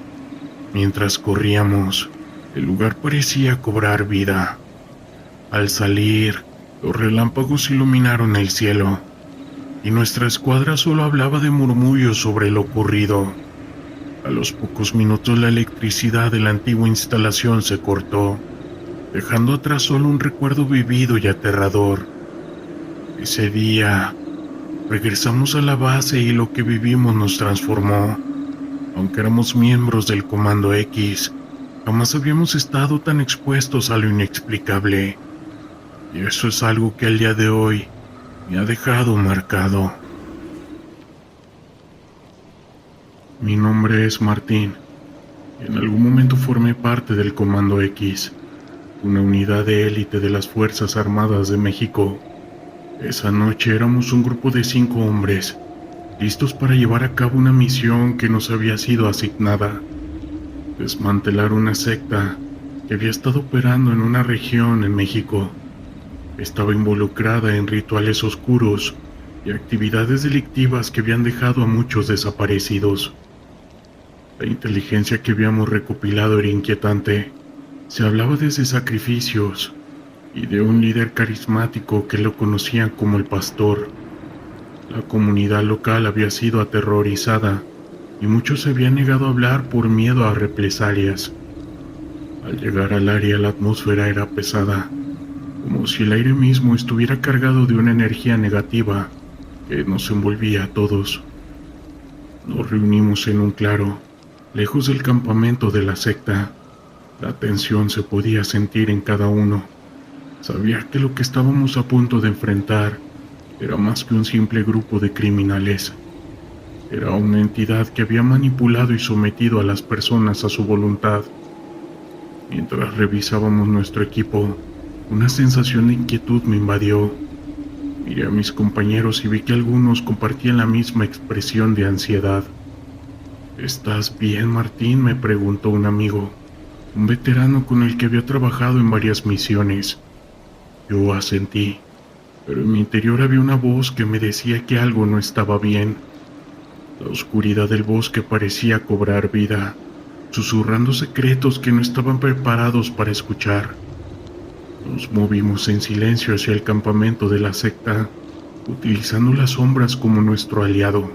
[SPEAKER 1] Mientras corríamos, el lugar parecía cobrar vida. Al salir, los relámpagos iluminaron el cielo, y nuestra escuadra solo hablaba de murmullos sobre lo ocurrido. A los pocos minutos la electricidad de la antigua instalación se cortó, dejando atrás solo un recuerdo vivido y aterrador. Ese día, regresamos a la base y lo que vivimos nos transformó. Aunque éramos miembros del Comando X, jamás habíamos estado tan expuestos a lo inexplicable. Y eso es algo que al día de hoy me ha dejado marcado. Mi nombre es Martín. En algún momento formé parte del Comando X, una unidad de élite de las Fuerzas Armadas de México. Esa noche éramos un grupo de 5 hombres, listos para llevar a cabo una misión que nos había sido asignada: desmantelar una secta que había estado operando en una región en México. Estaba involucrada en rituales oscuros y actividades delictivas que habían dejado a muchos desaparecidos. La inteligencia que habíamos recopilado era inquietante. Se hablaba desde sacrificios y de un líder carismático que lo conocían como el Pastor. La comunidad local había sido aterrorizada y muchos se habían negado a hablar por miedo a represalias. Al llegar al área, la atmósfera era pesada, como si el aire mismo estuviera cargado de una energía negativa que nos envolvía a todos. Nos reunimos en un claro, lejos del campamento de la secta. La tensión se podía sentir en cada uno. Sabía que lo que estábamos a punto de enfrentar era más que un simple grupo de criminales. Era una entidad que había manipulado y sometido a las personas a su voluntad. Mientras revisábamos nuestro equipo, una sensación de inquietud me invadió. Miré a mis compañeros y vi que algunos compartían la misma expresión de ansiedad. ¿Estás bien, Martín?, me preguntó un amigo, un veterano con el que había trabajado en varias misiones. Yo asentí, pero en mi interior había una voz que me decía que algo no estaba bien. La oscuridad del bosque parecía cobrar vida, susurrando secretos que no estaban preparados para escuchar. Nos movimos en silencio hacia el campamento de la secta, utilizando las sombras como nuestro aliado.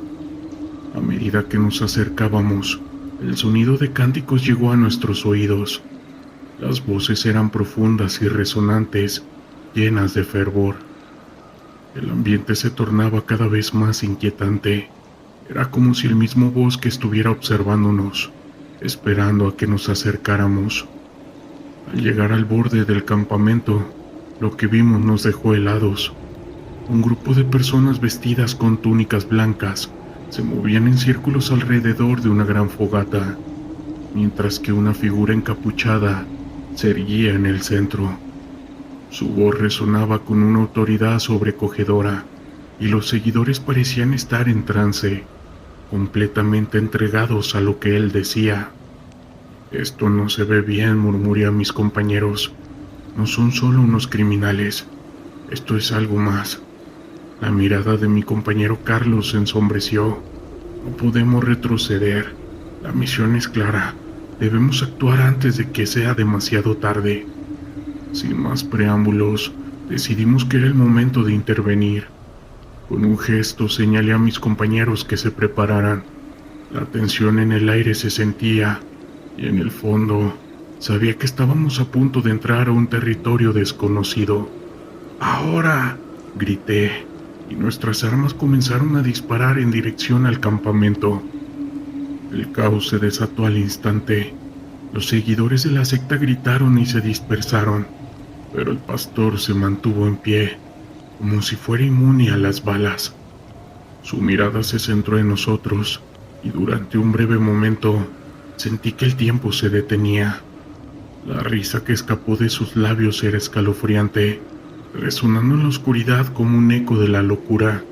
[SPEAKER 1] A medida que nos acercábamos, el sonido de cánticos llegó a nuestros oídos. Las voces eran profundas y resonantes, llenas de fervor. El ambiente se tornaba cada vez más inquietante. Era como si el mismo bosque estuviera observándonos, esperando a que nos acercáramos. Al llegar al borde del campamento, lo que vimos nos dejó helados. Un grupo de personas vestidas con túnicas blancas se movían en círculos alrededor de una gran fogata, mientras que una figura encapuchada se erguía en el centro. Su voz resonaba con una autoridad sobrecogedora, y los seguidores parecían estar en trance, completamente entregados a lo que él decía. «Esto no se ve bien», murmuré a mis compañeros. «No son solo unos criminales. Esto es algo más». La mirada de mi compañero Carlos se ensombreció. «No podemos retroceder. La misión es clara. Debemos actuar antes de que sea demasiado tarde». Sin más preámbulos, decidimos que era el momento de intervenir. Con un gesto señalé a mis compañeros que se prepararan. La tensión en el aire se sentía, y en el fondo sabía que estábamos a punto de entrar a un territorio desconocido. «¡Ahora!», grité, y nuestras armas comenzaron a disparar en dirección al campamento. El caos se desató al instante. Los seguidores de la secta gritaron y se dispersaron, pero el pastor se mantuvo en pie, como si fuera inmune a las balas. Su mirada se centró en nosotros, y durante un breve momento sentí que el tiempo se detenía. La risa que escapó de sus labios era escalofriante, resonando en la oscuridad como un eco de la locura.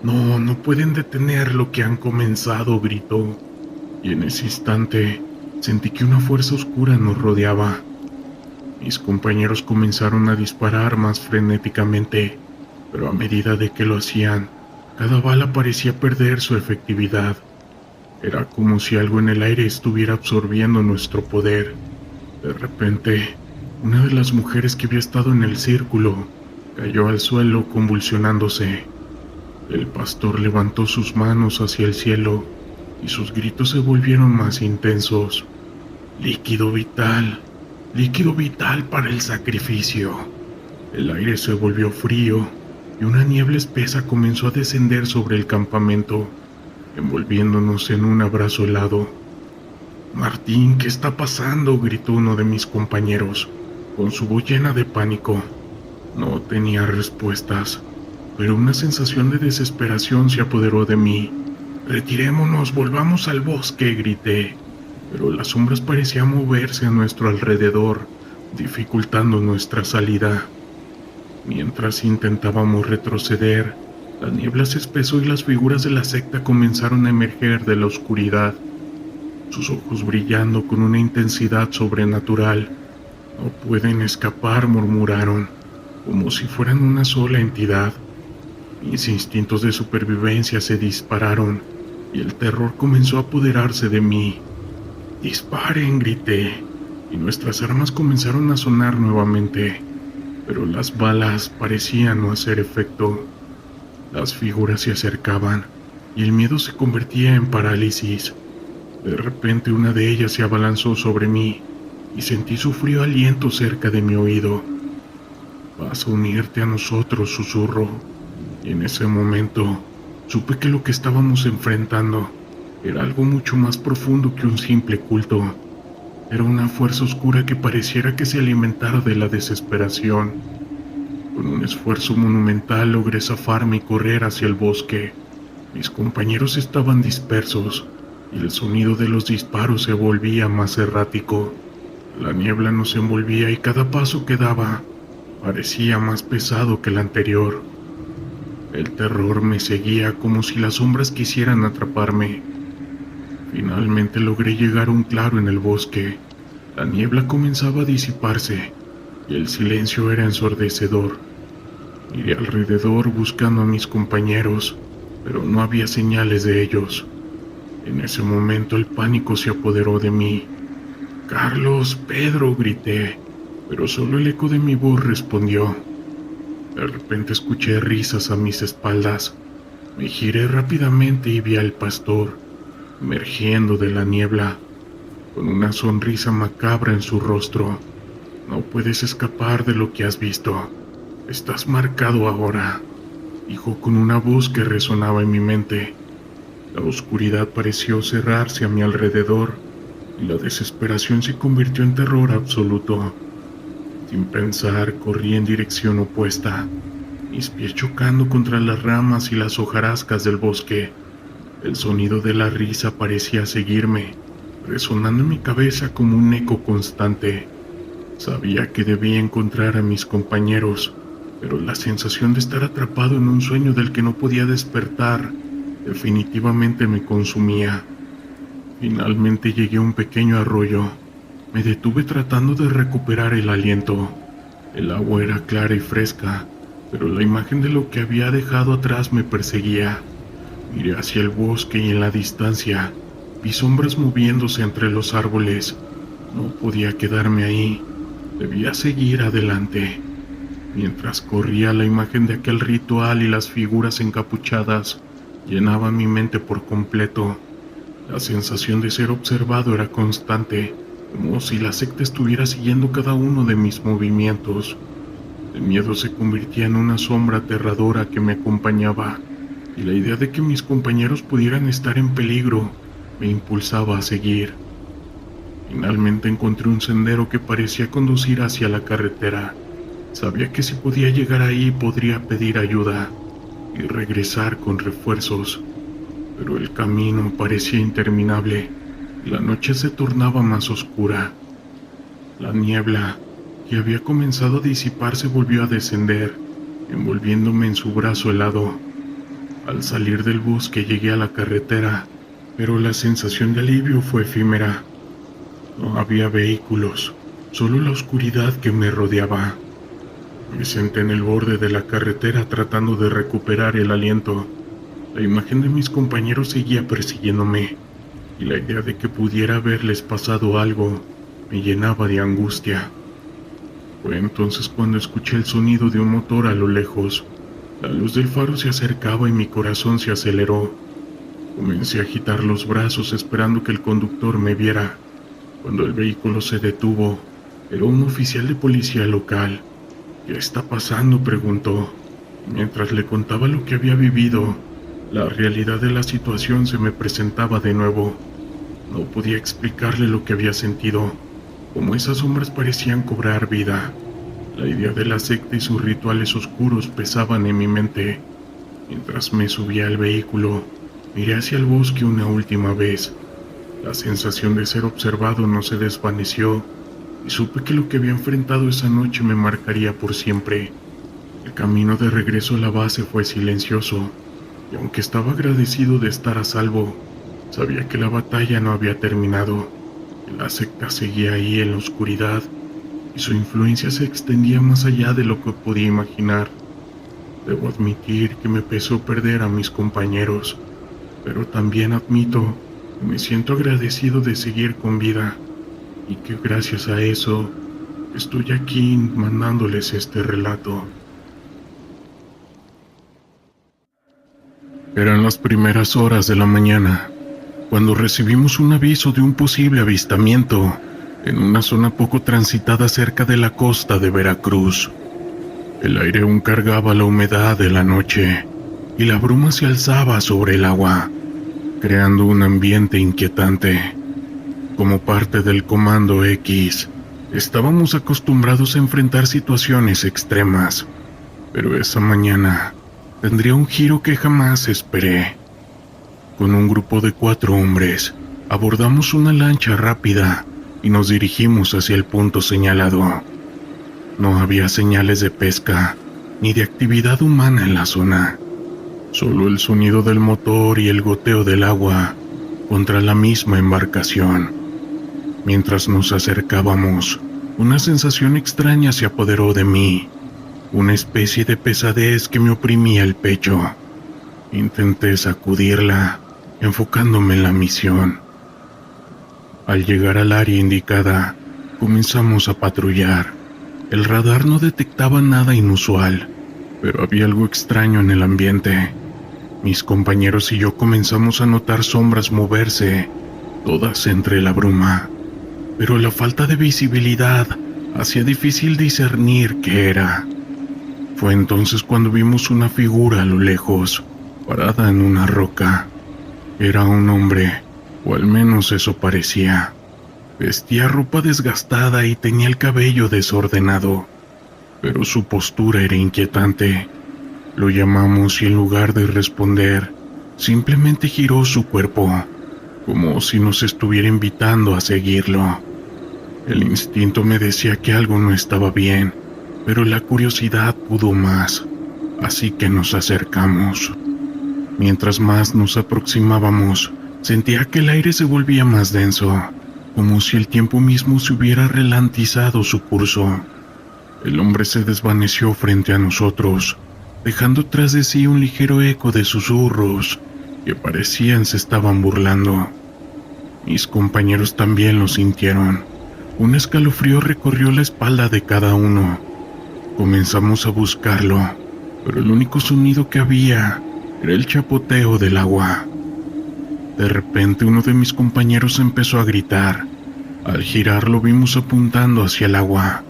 [SPEAKER 1] «No, no pueden detener lo que han comenzado», gritó, y en ese instante sentí que una fuerza oscura nos rodeaba. Mis compañeros comenzaron a disparar más frenéticamente, pero a medida de que lo hacían, cada bala parecía perder su efectividad. Era como si algo en el aire estuviera absorbiendo nuestro poder. De repente, una de las mujeres que había estado en el círculo cayó al suelo convulsionándose. El pastor levantó sus manos hacia el cielo y sus gritos se volvieron más intensos. «Líquido vital, líquido vital para el sacrificio». El aire se volvió frío y una niebla espesa comenzó a descender sobre el campamento, envolviéndonos en un abrazo helado. «Martín, ¿qué está pasando?», gritó uno de mis compañeros, con su voz llena de pánico. No tenía respuestas, pero una sensación de desesperación se apoderó de mí. «Retirémonos, volvamos al bosque», grité, pero las sombras parecían moverse a nuestro alrededor, dificultando nuestra salida. Mientras intentábamos retroceder, la niebla se espesó y las figuras de la secta comenzaron a emerger de la oscuridad, sus ojos brillando con una intensidad sobrenatural. «No pueden escapar», murmuraron, como si fueran una sola entidad. Mis instintos de supervivencia se dispararon y el terror comenzó a apoderarse de mí. «¡Disparen!», grité, y nuestras armas comenzaron a sonar nuevamente, pero las balas parecían no hacer efecto. Las figuras se acercaban y el miedo se convertía en parálisis. De repente una de ellas se abalanzó sobre mí y sentí su frío aliento cerca de mi oído. «Vas a unirte a nosotros», susurró, y en ese momento supe que lo que estábamos enfrentando era algo mucho más profundo que un simple culto. Era una fuerza oscura que pareciera que se alimentara de la desesperación. Con un esfuerzo monumental logré zafarme y correr hacia el bosque. Mis compañeros estaban dispersos y el sonido de los disparos se volvía más errático. La niebla nos envolvía y cada paso que daba parecía más pesado que el anterior. El terror me seguía como si las sombras quisieran atraparme. Finalmente logré llegar a un claro en el bosque. La niebla comenzaba a disiparse y el silencio era ensordecedor. Miré alrededor buscando a mis compañeros, pero no había señales de ellos. En ese momento el pánico se apoderó de mí. «Carlos, Pedro», grité, pero solo el eco de mi voz respondió. De repente escuché risas a mis espaldas. Me giré rápidamente y vi al pastor emergiendo de la niebla, con una sonrisa macabra en su rostro. «No puedes escapar de lo que has visto. Estás marcado ahora». dijo con una voz que resonaba en mi mente. La oscuridad pareció cerrarse a mi alrededor y la desesperación se convirtió en terror absoluto. Sin pensar, corrí en dirección opuesta, mis pies chocando contra las ramas y las hojarascas del bosque. El sonido de la risa parecía seguirme, resonando en mi cabeza como un eco constante. Sabía que debía encontrar a mis compañeros, pero la sensación de estar atrapado en un sueño del que no podía despertar definitivamente me consumía. Finalmente llegué a un pequeño arroyo. Me detuve tratando de recuperar el aliento. El agua era clara y fresca, pero la imagen de lo que había dejado atrás me perseguía. Miré hacia el bosque y en la distancia vi sombras moviéndose entre los árboles. No podía quedarme ahí. Debía seguir adelante. Mientras corría, la imagen de aquel ritual y las figuras encapuchadas llenaban mi mente por completo. La sensación de ser observado era constante, como si la secta estuviera siguiendo cada uno de mis movimientos. El miedo se convertía en una sombra aterradora que me acompañaba, y la idea de que mis compañeros pudieran estar en peligro me impulsaba a seguir. Finalmente encontré un sendero que parecía conducir hacia la carretera. Sabía que si podía llegar ahí podría pedir ayuda y regresar con refuerzos, pero el camino parecía interminable y la noche se tornaba más oscura. La niebla, que había comenzado a disiparse, volvió a descender, envolviéndome en su brazo helado. Al salir del bosque llegué a la carretera, pero la sensación de alivio fue efímera. No había vehículos, solo la oscuridad que me rodeaba. Me senté en el borde de la carretera tratando de recuperar el aliento. La imagen de mis compañeros seguía persiguiéndome, y la idea de que pudiera haberles pasado algo me llenaba de angustia. Fue entonces cuando escuché el sonido de un motor a lo lejos. La luz del faro se acercaba y mi corazón se aceleró. Comencé a agitar los brazos esperando que el conductor me viera. Cuando el vehículo se detuvo, era un oficial de policía local. «¿Qué está pasando?», preguntó. Mientras le contaba lo que había vivido, la realidad de la situación se me presentaba de nuevo. No podía explicarle lo que había sentido, como esas sombras parecían cobrar vida. La idea de la secta y sus rituales oscuros pesaban en mi mente. Mientras me subía al vehículo, miré hacia el bosque una última vez. La sensación de ser observado no se desvaneció, y supe que lo que había enfrentado esa noche me marcaría por siempre. El camino de regreso a la base fue silencioso, y aunque estaba agradecido de estar a salvo, sabía que la batalla no había terminado, que la secta seguía ahí en la oscuridad, y su influencia se extendía más allá de lo que podía imaginar. Debo admitir que me pesó perder a mis compañeros, pero también admito que me siento agradecido de seguir con vida, y que gracias a eso estoy aquí mandándoles este relato. Eran las primeras horas de la mañana, cuando recibimos un aviso de un posible avistamiento en una zona poco transitada cerca de la costa de Veracruz. El aire aún cargaba la humedad de la noche, y la bruma se alzaba sobre el agua, creando un ambiente inquietante. Como parte del Comando X, estábamos acostumbrados a enfrentar situaciones extremas, pero esa mañana tendría un giro que jamás esperé. Con un grupo de 4 hombres, abordamos una lancha rápida y nos dirigimos hacia el punto señalado. No había señales de pesca ni de actividad humana en la zona, solo el sonido del motor y el goteo del agua contra la misma embarcación. Mientras nos acercábamos, una sensación extraña se apoderó de mí, una especie de pesadez que me oprimía el pecho. Intenté sacudirla, enfocándome en la misión. Al llegar al área indicada, comenzamos a patrullar. El radar no detectaba nada inusual, pero había algo extraño en el ambiente. Mis compañeros y yo comenzamos a notar sombras moverse, todas entre la bruma, pero la falta de visibilidad hacía difícil discernir qué era. Fue entonces cuando vimos una figura a lo lejos, parada en una roca. Era un hombre, o al menos eso parecía. Vestía ropa desgastada y tenía el cabello desordenado, pero su postura era inquietante. Lo llamamos y en lugar de responder, simplemente giró su cuerpo, como si nos estuviera invitando a seguirlo. El instinto me decía que algo no estaba bien, pero la curiosidad pudo más, así que nos acercamos. Mientras más nos aproximábamos, sentía que el aire se volvía más denso, como si el tiempo mismo se hubiera ralentizado su curso. El hombre se desvaneció frente a nosotros, dejando tras de sí un ligero eco de susurros que parecían se estaban burlando. Mis compañeros también lo sintieron. Un escalofrío recorrió la espalda de cada uno. Comenzamos a buscarlo, pero el único sonido que había era el chapoteo del agua. De repente uno de mis compañeros empezó a gritar. Al girar lo vimos apuntando hacia el agua.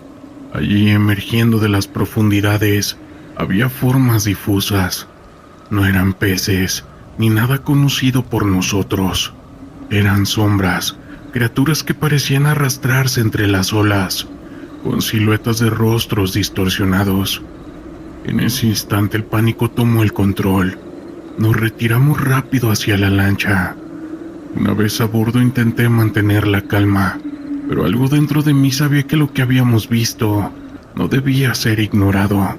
[SPEAKER 1] Allí, emergiendo de las profundidades, había formas difusas. No eran peces, ni nada conocido por nosotros. Eran sombras, criaturas que parecían arrastrarse entre las olas, con siluetas de rostros distorsionados. En ese instante el pánico tomó el control. Nos retiramos rápido hacia la lancha. Una vez a bordo intenté mantener la calma, pero algo dentro de mí sabía que lo que habíamos visto no debía ser ignorado.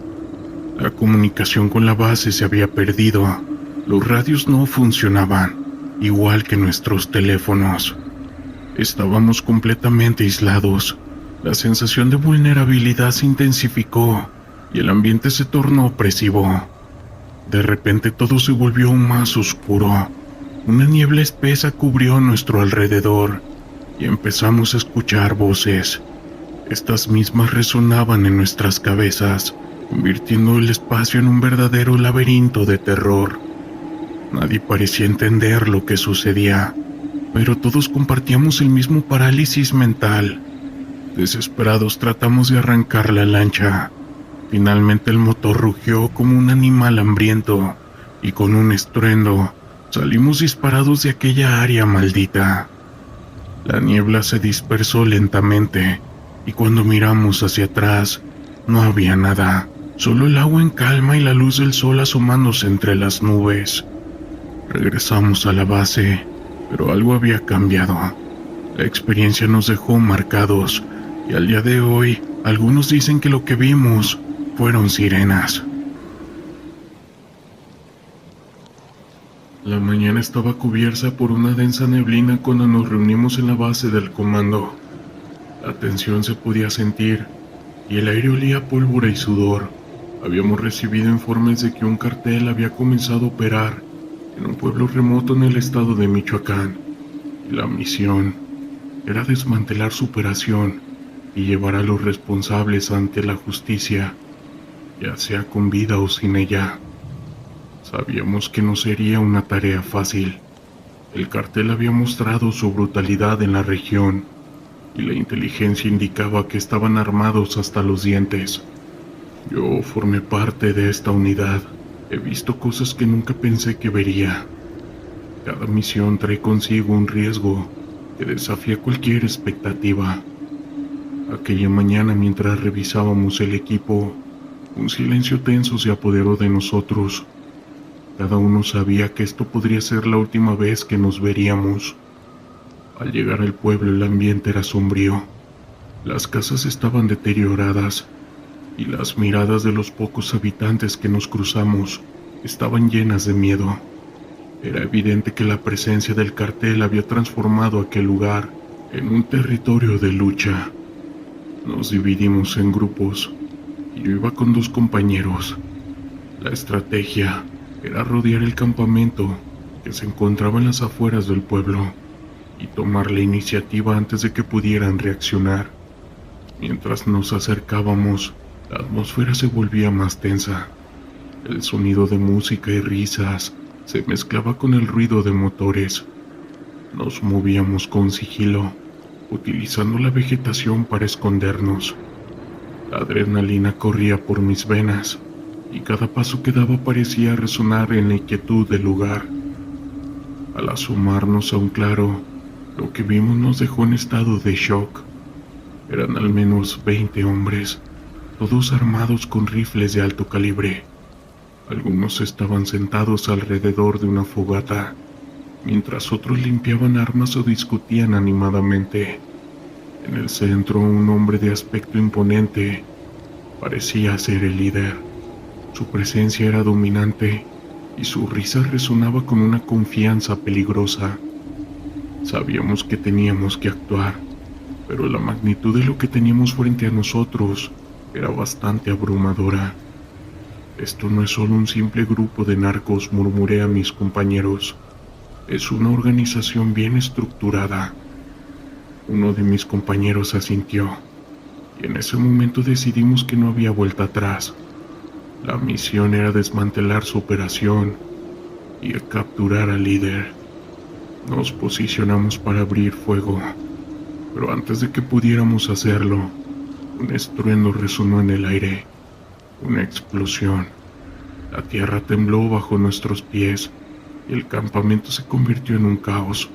[SPEAKER 1] La comunicación con la base se había perdido. Los radios no funcionaban, igual que nuestros teléfonos. Estábamos completamente aislados. La sensación de vulnerabilidad se intensificó y el ambiente se tornó opresivo. De repente todo se volvió aún más oscuro. Una niebla espesa cubrió nuestro alrededor y empezamos a escuchar voces. Estas mismas resonaban en nuestras cabezas, convirtiendo el espacio en un verdadero laberinto de terror. Nadie parecía entender lo que sucedía, pero todos compartíamos el mismo parálisis mental. Desesperados tratamos de arrancar la lancha. Finalmente el motor rugió como un animal hambriento y con un estruendo salimos disparados de aquella área maldita. La niebla se dispersó lentamente y cuando miramos hacia atrás no había nada, solo el agua en calma y la luz del sol asomándose entre las nubes. Regresamos a la base, pero algo había cambiado. La experiencia nos dejó marcados y al día de hoy algunos dicen que lo que vimos fueron sirenas. La mañana estaba cubierta por una densa neblina cuando nos reunimos en la base del comando. La tensión se podía sentir y el aire olía a pólvora y sudor. Habíamos recibido informes de que un cartel había comenzado a operar en un pueblo remoto en el estado de Michoacán. Y la misión era desmantelar su operación y llevar a los responsables ante la justicia, ya sea con vida o sin ella. Sabíamos que no sería una tarea fácil. El cartel había mostrado su brutalidad en la región y la inteligencia indicaba que estaban armados hasta los dientes. Yo formé parte de esta unidad. He visto cosas que nunca pensé que vería. Cada misión trae consigo un riesgo que desafía cualquier expectativa. Aquella mañana, mientras revisábamos el equipo, un silencio tenso se apoderó de nosotros. Cada uno sabía que esto podría ser la última vez que nos veríamos. Al llegar al pueblo, el ambiente era sombrío. Las casas estaban deterioradas y las miradas de los pocos habitantes que nos cruzamos estaban llenas de miedo. Era evidente que la presencia del cartel había transformado aquel lugar en un territorio de lucha. Nos dividimos en grupos y yo iba con 2 compañeros. La estrategia era rodear el campamento que se encontraba en las afueras del pueblo y tomar la iniciativa antes de que pudieran reaccionar. Mientras nos acercábamos, la atmósfera se volvía más tensa. El sonido de música y risas se mezclaba con el ruido de motores. Nos movíamos con sigilo, utilizando la vegetación para escondernos. La adrenalina corría por mis venas y cada paso que daba parecía resonar en la inquietud del lugar. Al asomarnos a un claro, lo que vimos nos dejó en estado de shock. Eran al menos 20 hombres, todos armados con rifles de alto calibre. Algunos estaban sentados alrededor de una fogata, mientras otros limpiaban armas o discutían animadamente. En el centro, un hombre de aspecto imponente parecía ser el líder. Su presencia era dominante y su risa resonaba con una confianza peligrosa. Sabíamos que teníamos que actuar, pero la magnitud de lo que teníamos frente a nosotros era bastante abrumadora. Esto no es solo un simple grupo de narcos, murmuré a mis compañeros. Es una organización bien estructurada. Uno de mis compañeros asintió, y en ese momento decidimos que no había vuelta atrás. La misión era desmantelar su operación y capturar al líder. Nos posicionamos para abrir fuego, pero antes de que pudiéramos hacerlo, un estruendo resonó en el aire. Una explosión. La tierra tembló bajo nuestros pies y el campamento se convirtió en un caos.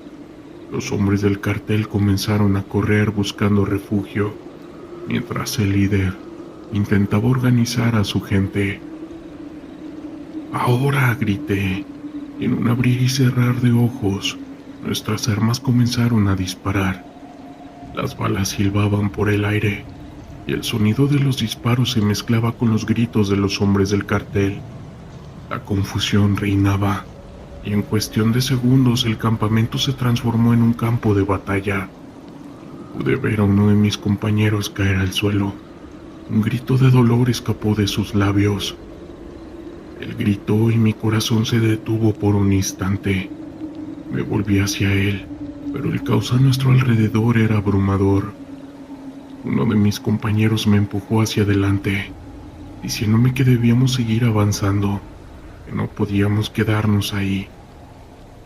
[SPEAKER 1] Los hombres del cartel comenzaron a correr buscando refugio, mientras el líder intentaba organizar a su gente. ¡Ahora!, grité, y en un abrir y cerrar de ojos, nuestras armas comenzaron a disparar. Las balas silbaban por el aire, y el sonido de los disparos se mezclaba con los gritos de los hombres del cartel. La confusión reinaba, y en cuestión de segundos el campamento se transformó en un campo de batalla. Pude ver a uno de mis compañeros caer al suelo. Un grito de dolor escapó de sus labios. Él gritó y mi corazón se detuvo por un instante. Me volví hacia él, pero el caos a nuestro alrededor era abrumador. Uno de mis compañeros me empujó hacia adelante, diciéndome que debíamos seguir avanzando, que no podíamos quedarnos ahí.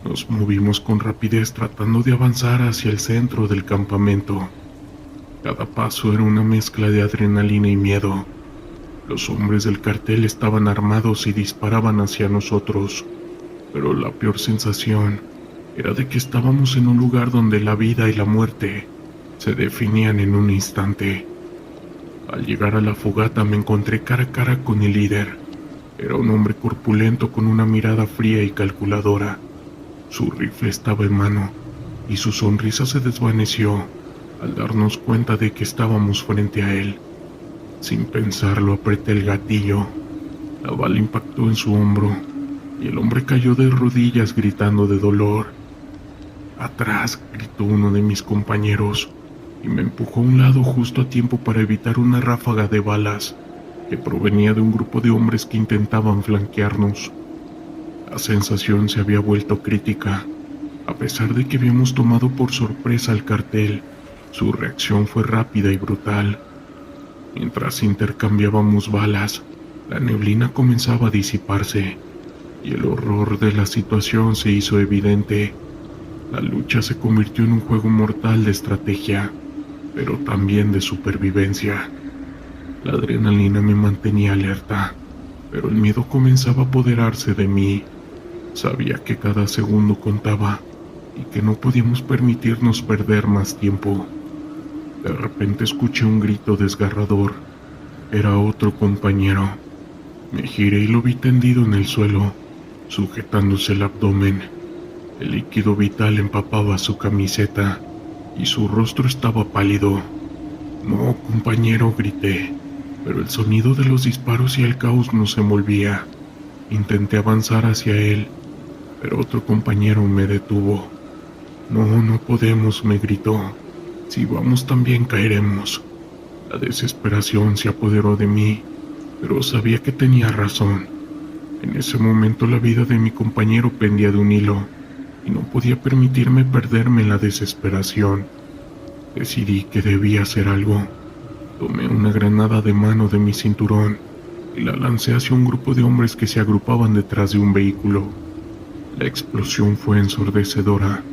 [SPEAKER 1] Nos movimos con rapidez tratando de avanzar hacia el centro del campamento. Cada paso era una mezcla de adrenalina y miedo. Los hombres del cartel estaban armados y disparaban hacia nosotros, pero la peor sensación era de que estábamos en un lugar donde la vida y la muerte se definían en un instante. Al llegar a la fogata me encontré cara a cara con el líder. Era un hombre corpulento con una mirada fría y calculadora. Su rifle estaba en mano y su sonrisa se desvaneció al darnos cuenta de que estábamos frente a él. Sin pensarlo apreté el gatillo. La bala impactó en su hombro y el hombre cayó de rodillas gritando de dolor. «¡Atrás!», gritó uno de mis compañeros y me empujó a un lado justo a tiempo para evitar una ráfaga de balas que provenía de un grupo de hombres que intentaban flanquearnos. La sensación se había vuelto crítica. A pesar de que habíamos tomado por sorpresa al cartel, su reacción fue rápida y brutal. Mientras intercambiábamos balas, la neblina comenzaba a disiparse y el horror de la situación se hizo evidente. La lucha se convirtió en un juego mortal de estrategia, pero también de supervivencia. La adrenalina me mantenía alerta, pero el miedo comenzaba a apoderarse de mí. Sabía que cada segundo contaba y que no podíamos permitirnos perder más tiempo. De repente escuché un grito desgarrador. Era otro compañero. Me giré y lo vi tendido en el suelo, sujetándose el abdomen. El líquido vital empapaba su camiseta y su rostro estaba pálido. «No, compañero», grité, pero el sonido de los disparos y el caos nos envolvía. Intenté avanzar hacia él, pero otro compañero me detuvo. «No, no podemos», me gritó. «Si vamos también caeremos». La desesperación se apoderó de mí, pero sabía que tenía razón. En ese momento la vida de mi compañero pendía de un hilo y no podía permitirme perderme en la desesperación. Decidí que debía hacer algo. Tomé una granada de mano de mi cinturón y la lancé hacia un grupo de hombres que se agrupaban detrás de un vehículo. La explosión fue ensordecedora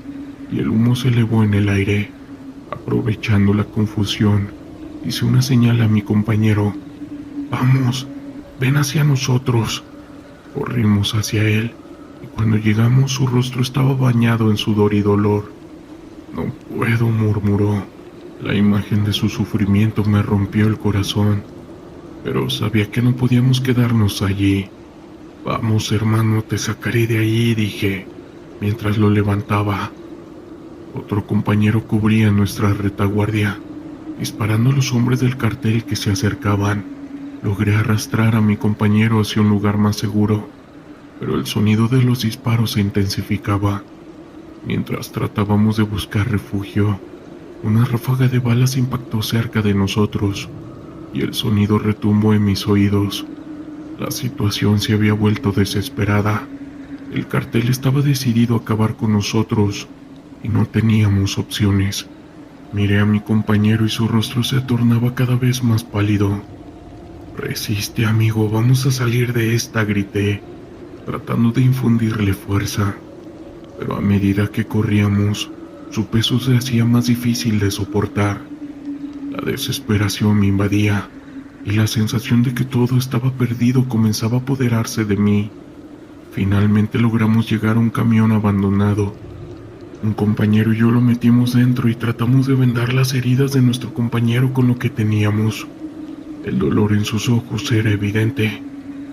[SPEAKER 1] y el humo se elevó en el aire. Aprovechando la confusión, hice una señal a mi compañero. «¡Vamos!». ven hacia nosotros. Corrimos hacia él, y cuando llegamos su rostro estaba bañado en sudor y dolor. No puedo, murmuró. La imagen de su sufrimiento me rompió el corazón, pero sabía que no podíamos quedarnos allí. Vamos, hermano, te sacaré de ahí, dije, mientras lo levantaba. Otro compañero cubría nuestra retaguardia. Disparando a los hombres del cartel que se acercaban, logré arrastrar a mi compañero hacia un lugar más seguro, pero el sonido de los disparos se intensificaba. Mientras tratábamos de buscar refugio, una ráfaga de balas impactó cerca de nosotros, y el sonido retumbó en mis oídos. La situación se había vuelto desesperada. El cartel estaba decidido a acabar con nosotros, y no teníamos opciones. Miré a mi compañero y su rostro se tornaba cada vez más pálido. Resiste, amigo, vamos a salir de esta, grité, tratando de infundirle fuerza. Pero a medida que corríamos, su peso se hacía más difícil de soportar. La desesperación me invadía, y la sensación de que todo estaba perdido comenzaba a apoderarse de mí. Finalmente logramos llegar a un camión abandonado. Un compañero y yo lo metimos dentro y tratamos de vendar las heridas de nuestro compañero con lo que teníamos. El dolor en sus ojos era evidente,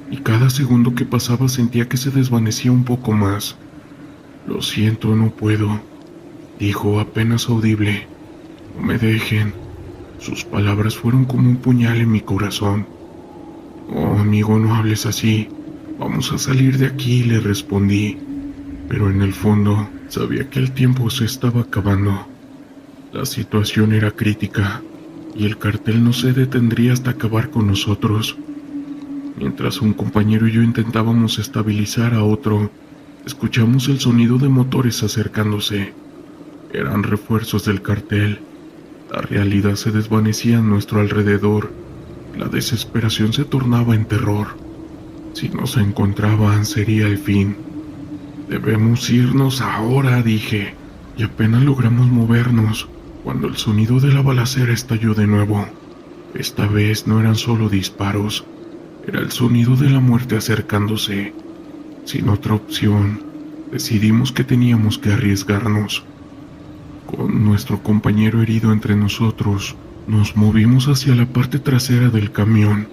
[SPEAKER 1] y cada segundo que pasaba sentía que se desvanecía un poco más. Lo siento, no puedo, dijo apenas audible. No me dejen. Sus palabras fueron como un puñal en mi corazón. Oh, amigo, no hables así. Vamos a salir de aquí, le respondí. Pero en el fondo sabía que el tiempo se estaba acabando. La situación era crítica, y el cartel no se detendría hasta acabar con nosotros. Mientras un compañero y yo intentábamos estabilizar a otro, escuchamos el sonido de motores acercándose. Eran refuerzos del cartel. La realidad se desvanecía a nuestro alrededor. La desesperación se tornaba en terror. Si nos encontraban, sería el fin. Debemos irnos ahora, dije, y apenas logramos movernos cuando el sonido de la balacera estalló de nuevo. Esta vez no eran solo disparos, era el sonido de la muerte acercándose. Sin otra opción, decidimos que teníamos que arriesgarnos. Con nuestro compañero herido entre nosotros, nos movimos hacia la parte trasera del camión.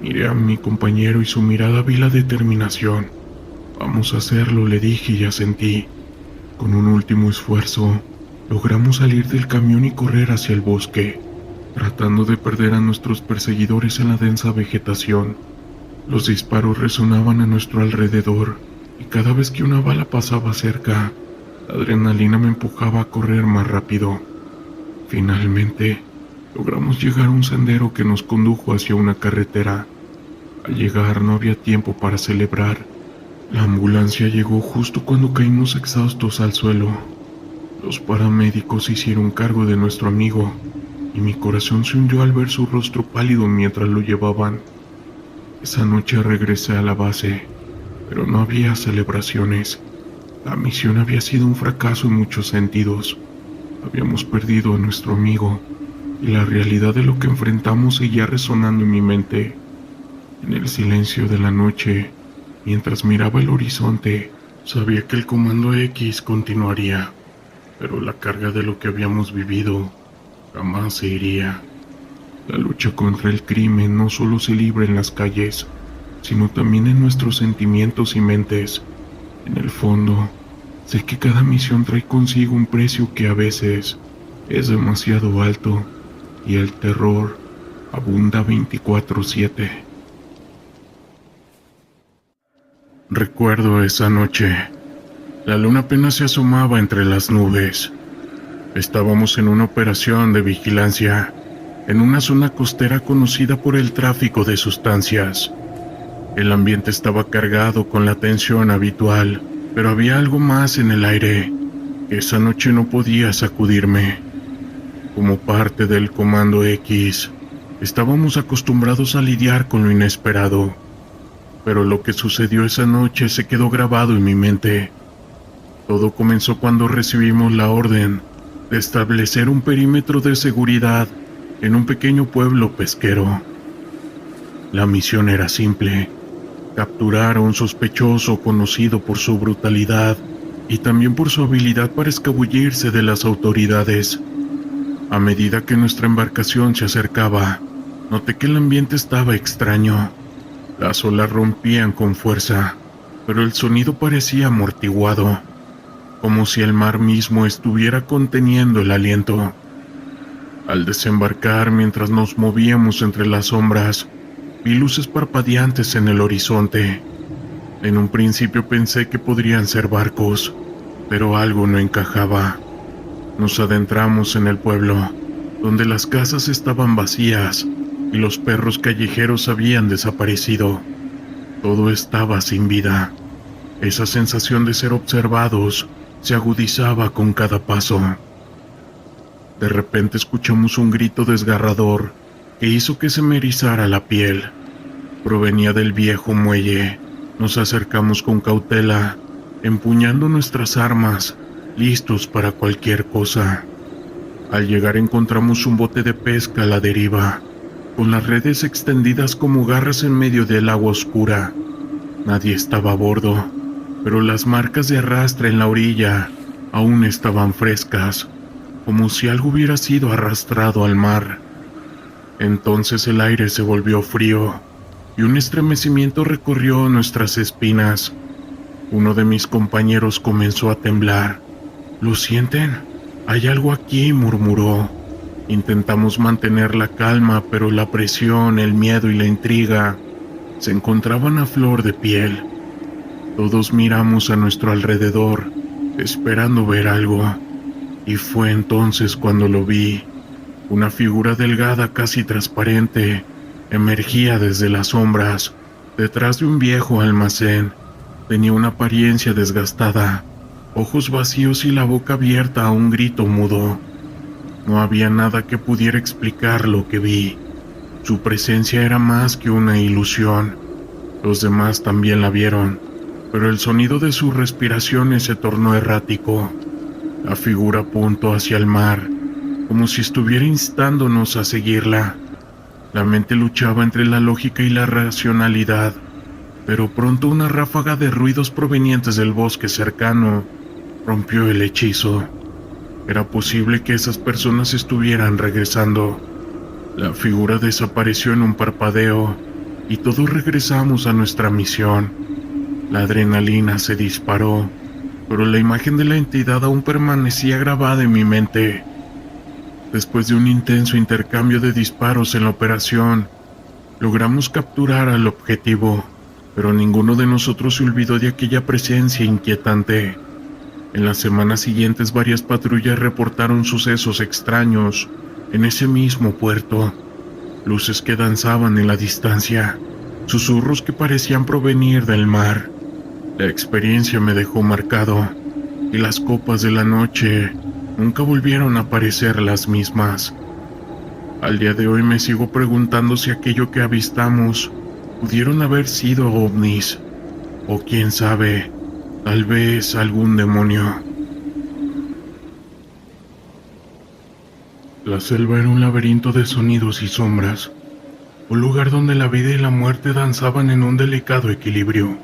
[SPEAKER 1] Miré a mi compañero y su mirada vi la determinación. Vamos a hacerlo, le dije y asentí. Con un último esfuerzo, logramos salir del camión y correr hacia el bosque, tratando de perder a nuestros perseguidores en la densa vegetación. Los disparos resonaban a nuestro alrededor, y cada vez que una bala pasaba cerca, la adrenalina me empujaba a correr más rápido. Finalmente, logramos llegar a un sendero que nos condujo hacia una carretera. Al llegar no había tiempo para celebrar. La ambulancia llegó justo cuando caímos exhaustos al suelo. Los paramédicos se hicieron cargo de nuestro amigo, y mi corazón se hundió al ver su rostro pálido mientras lo llevaban. Esa noche regresé a la base, pero no había celebraciones. La misión había sido un fracaso en muchos sentidos. Habíamos perdido a nuestro amigo, y la realidad de lo que enfrentamos seguía resonando en mi mente. En el silencio de la noche, mientras miraba el horizonte, sabía que el Comando X continuaría, pero la carga de lo que habíamos vivido jamás se iría. La lucha contra el crimen no solo se libra en las calles, sino también en nuestros sentimientos y mentes. En el fondo, sé que cada misión trae consigo un precio que a veces es demasiado alto, y el terror abunda 24/7. Recuerdo esa noche. La luna apenas se asomaba entre las nubes. Estábamos en una operación de vigilancia, en una zona costera conocida por el tráfico de sustancias. El ambiente estaba cargado con la tensión habitual, pero había algo más en el aire que esa noche no podía sacudirme. Como parte del Comando X, estábamos acostumbrados a lidiar con lo inesperado, pero lo que sucedió esa noche se quedó grabado en mi mente. Todo comenzó cuando recibimos la orden de establecer un perímetro de seguridad en un pequeño pueblo pesquero. La misión era simple: capturar a un sospechoso conocido por su brutalidad y también por su habilidad para escabullirse de las autoridades. A medida que nuestra embarcación se acercaba, noté que el ambiente estaba extraño. Las olas rompían con fuerza, pero el sonido parecía amortiguado, como si el mar mismo estuviera conteniendo el aliento. Al desembarcar, mientras nos movíamos entre las sombras, vi luces parpadeantes en el horizonte. En un principio pensé que podrían ser barcos, pero algo no encajaba. Nos adentramos en el pueblo, donde las casas estaban vacías y los perros callejeros habían desaparecido. Todo estaba sin vida. Esa sensación de ser observados se agudizaba con cada paso. De repente escuchamos un grito desgarrador que hizo que se me erizara la piel. Provenía del viejo muelle. Nos acercamos con cautela, empuñando nuestras armas, listos para cualquier cosa. Al llegar encontramos un bote de pesca a la deriva, con las redes extendidas como garras en medio del agua oscura. Nadie estaba a bordo, pero las marcas de arrastre en la orilla aún estaban frescas, como si algo hubiera sido arrastrado al mar. Entonces el aire se volvió frío y un estremecimiento recorrió nuestras espinas. Uno de mis compañeros comenzó a temblar. ¿Lo sienten? Hay algo aquí, murmuró. Intentamos mantener la calma, pero la presión, el miedo y la intriga se encontraban a flor de piel. Todos miramos a nuestro alrededor, esperando ver algo, y fue entonces cuando lo vi. Una figura delgada, casi transparente, emergía desde las sombras, detrás de un viejo almacén. Tenía una apariencia desgastada, ojos vacíos y la boca abierta a un grito mudo. No había nada que pudiera explicar lo que vi. Su presencia era más que una ilusión. Los demás también la vieron, pero el sonido de sus respiraciones se tornó errático. La figura apuntó hacia el mar, como si estuviera instándonos a seguirla. La mente luchaba entre la lógica y la racionalidad, pero pronto una ráfaga de ruidos provenientes del bosque cercano rompió el hechizo. Era posible que esas personas estuvieran regresando. La figura desapareció en un parpadeo y todos regresamos a nuestra misión. La adrenalina se disparó, pero la imagen de la entidad aún permanecía grabada en mi mente. Después de un intenso intercambio de disparos en la operación, logramos capturar al objetivo, pero ninguno de nosotros se olvidó de aquella presencia inquietante. En las semanas siguientes, varias patrullas reportaron sucesos extraños en ese mismo puerto. Luces que danzaban en la distancia, susurros que parecían provenir del mar. La experiencia me dejó marcado, y las copas de la noche nunca volvieron a aparecer las mismas. Al día de hoy me sigo preguntando si aquello que avistamos pudieron haber sido ovnis, o quién sabe, tal vez algún demonio. La selva era un laberinto de sonidos y sombras, un lugar donde la vida y la muerte danzaban en un delicado equilibrio.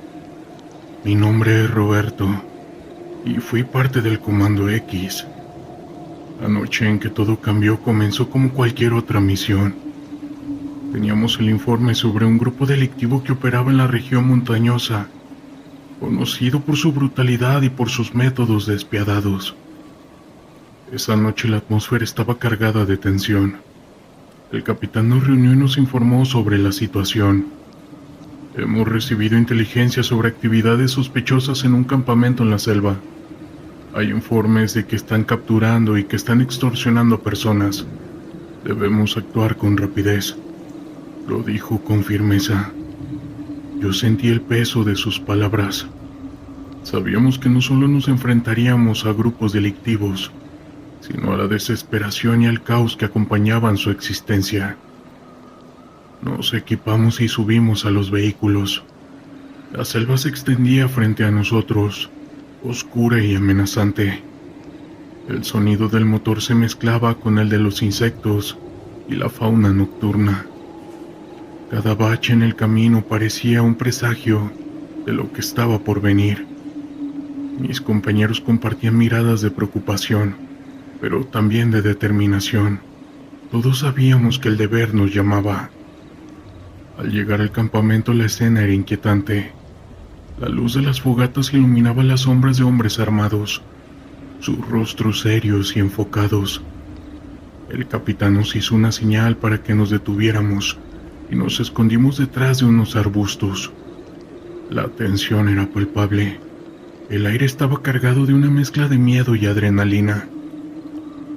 [SPEAKER 1] Mi nombre es Roberto, y fui parte del Comando X. La noche en que todo cambió comenzó como cualquier otra misión. Teníamos el informe sobre un grupo delictivo que operaba en la región montañosa, conocido por su brutalidad y por sus métodos despiadados. Esa noche la atmósfera estaba cargada de tensión. El capitán nos reunió y nos informó sobre la situación. Hemos recibido inteligencia sobre actividades sospechosas en un campamento en la selva. Hay informes de que están capturando y que están extorsionando a personas. Debemos actuar con rapidez, lo dijo con firmeza. Yo sentí el peso de sus palabras. Sabíamos que no solo nos enfrentaríamos a grupos delictivos, sino a la desesperación y al caos que acompañaban su existencia. Nos equipamos y subimos a los vehículos. La selva se extendía frente a nosotros, oscura y amenazante. El sonido del motor se mezclaba con el de los insectos y la fauna nocturna. Cada bache en el camino parecía un presagio de lo que estaba por venir. Mis compañeros compartían miradas de preocupación, pero también de determinación. Todos sabíamos que el deber nos llamaba. Al llegar al campamento la escena era inquietante. La luz de las fogatas iluminaba las sombras de hombres armados, sus rostros serios y enfocados. El capitán nos hizo una señal para que nos detuviéramos y nos escondimos detrás de unos arbustos. La tensión era palpable. El aire estaba cargado de una mezcla de miedo y adrenalina.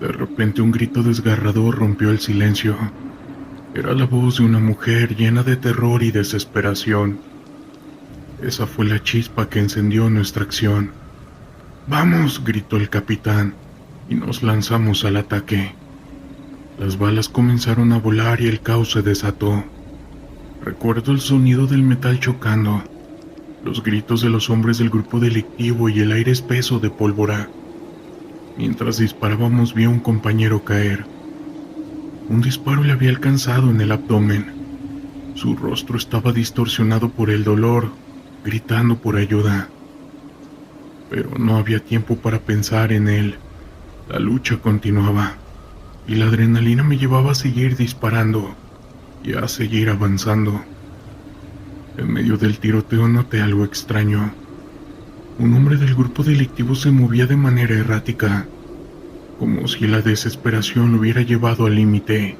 [SPEAKER 1] De repente un grito desgarrador rompió el silencio. Era la voz de una mujer llena de terror y desesperación. Esa fue la chispa que encendió nuestra acción. ¡Vamos!, gritó el capitán, y nos lanzamos al ataque. Las balas comenzaron a volar y el caos se desató. Recuerdo el sonido del metal chocando, los gritos de los hombres del grupo delictivo y el aire espeso de pólvora. Mientras disparábamos vi a un compañero caer. Un disparo le había alcanzado en el abdomen. Su rostro estaba distorsionado por el dolor, gritando por ayuda. Pero no había tiempo para pensar en él. La lucha continuaba, y la adrenalina me llevaba a seguir disparando y a seguir avanzando. En medio del tiroteo noté algo extraño. Un hombre del grupo delictivo se movía de manera errática, como si la desesperación lo hubiera llevado al límite.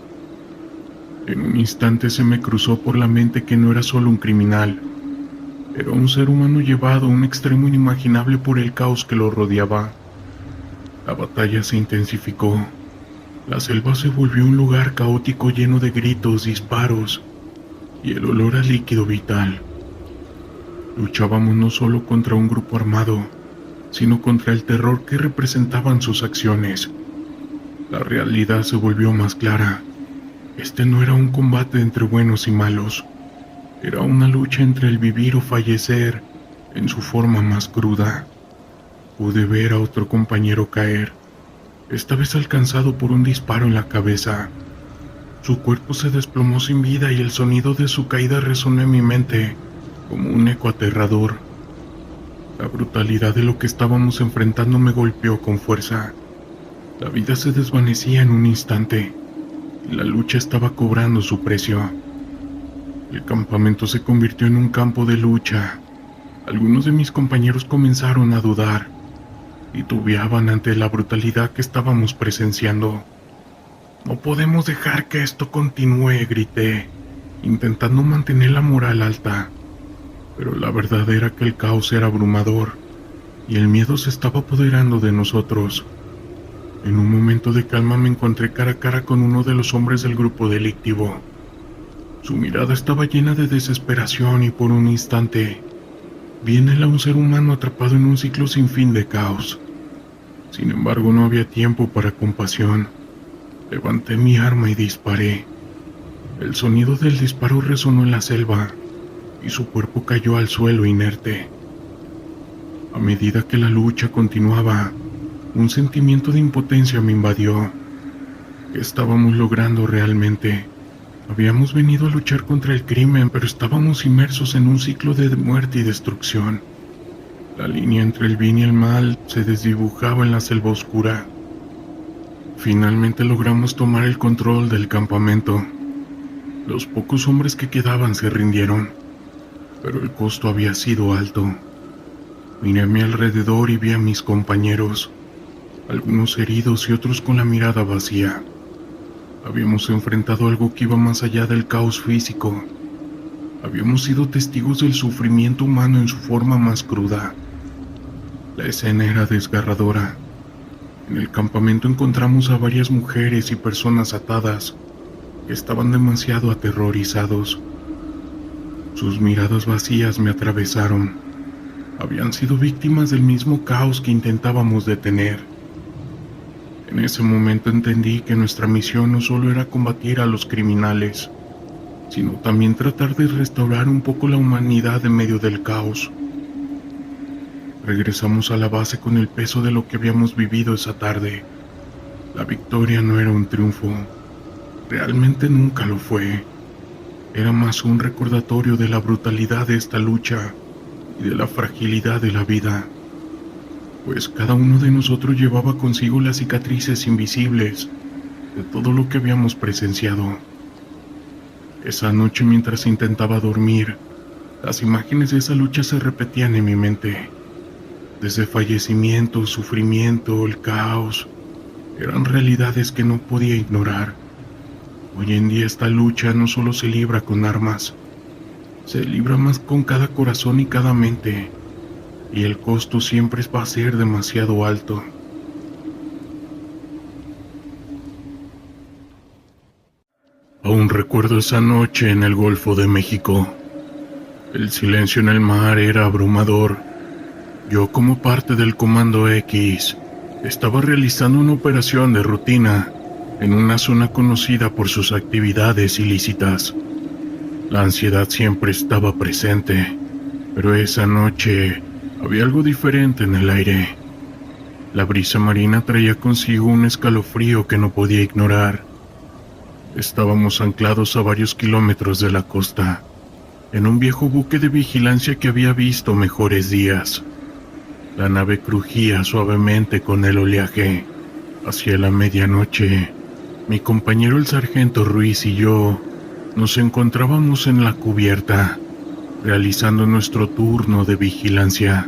[SPEAKER 1] En un instante se me cruzó por la mente que no era solo un criminal, era un ser humano llevado a un extremo inimaginable por el caos que lo rodeaba. La batalla se intensificó. La selva se volvió un lugar caótico lleno de gritos, disparos y el olor a líquido vital. Luchábamos no solo contra un grupo armado, sino contra el terror que representaban sus acciones. La realidad se volvió más clara. Este no era un combate entre buenos y malos. Era una lucha entre el vivir o fallecer en su forma más cruda. Pude ver a otro compañero caer, esta vez alcanzado por un disparo en la cabeza. Su cuerpo se desplomó sin vida y el sonido de su caída resonó en mi mente como un eco aterrador. La brutalidad de lo que estábamos enfrentando me golpeó con fuerza. La vida se desvanecía en un instante y la lucha estaba cobrando su precio. El campamento se convirtió en un campo de lucha. Algunos de mis compañeros comenzaron a dudar, titubeaban ante la brutalidad que estábamos presenciando. «No podemos dejar que esto continúe», grité, intentando mantener la moral alta. Pero la verdad era que el caos era abrumador y el miedo se estaba apoderando de nosotros. En un momento de calma me encontré cara a cara con uno de los hombres del grupo delictivo. Su mirada estaba llena de desesperación y por un instante vi en él a un ser humano atrapado en un ciclo sin fin de caos. Sin embargo, no había tiempo para compasión. Levanté mi arma y disparé. El sonido del disparo resonó en la selva y su cuerpo cayó al suelo inerte. A medida que la lucha continuaba, un sentimiento de impotencia me invadió. ¿Qué estábamos logrando realmente? Habíamos venido a luchar contra el crimen, pero estábamos inmersos en un ciclo de muerte y destrucción. La línea entre el bien y el mal se desdibujaba en la selva oscura. Finalmente logramos tomar el control del campamento. Los pocos hombres que quedaban se rindieron, pero el costo había sido alto. Miré a mi alrededor y vi a mis compañeros, algunos heridos y otros con la mirada vacía. Habíamos enfrentado algo que iba más allá del caos físico. Habíamos sido testigos del sufrimiento humano en su forma más cruda. La escena era desgarradora. En el campamento encontramos a varias mujeres y personas atadas que estaban demasiado aterrorizados. Sus miradas vacías me atravesaron. Habían sido víctimas del mismo caos que intentábamos detener. En ese momento entendí que nuestra misión no solo era combatir a los criminales, sino también tratar de restaurar un poco la humanidad en medio del caos. Regresamos a la base con el peso de lo que habíamos vivido esa tarde. La victoria no era un triunfo. Realmente nunca lo fue. era más un recordatorio de la brutalidad de esta lucha y de la fragilidad de la vida, pues cada uno de nosotros llevaba consigo las cicatrices invisibles de todo lo que habíamos presenciado. Esa noche, mientras intentaba dormir, las imágenes de esa lucha se repetían en mi mente. Desde fallecimiento, sufrimiento, el caos, eran realidades que no podía ignorar. Hoy en día esta lucha no solo se libra con armas, se libra más con cada corazón y cada mente, y el costo siempre va a ser demasiado alto. Aún recuerdo esa noche en el Golfo de México. El silencio en el mar era abrumador. Yo, como parte del Comando X, estaba realizando una operación de rutina en una zona conocida por sus actividades ilícitas. La ansiedad siempre estaba presente, pero esa noche había algo diferente en el aire. La brisa marina traía consigo un escalofrío que no podía ignorar. Estábamos anclados a varios kilómetros de la costa, en un viejo buque de vigilancia que había visto mejores días. La nave crujía suavemente con el oleaje. Hacia la medianoche, mi compañero el sargento Ruiz y yo nos encontrábamos en la cubierta, realizando nuestro turno de vigilancia.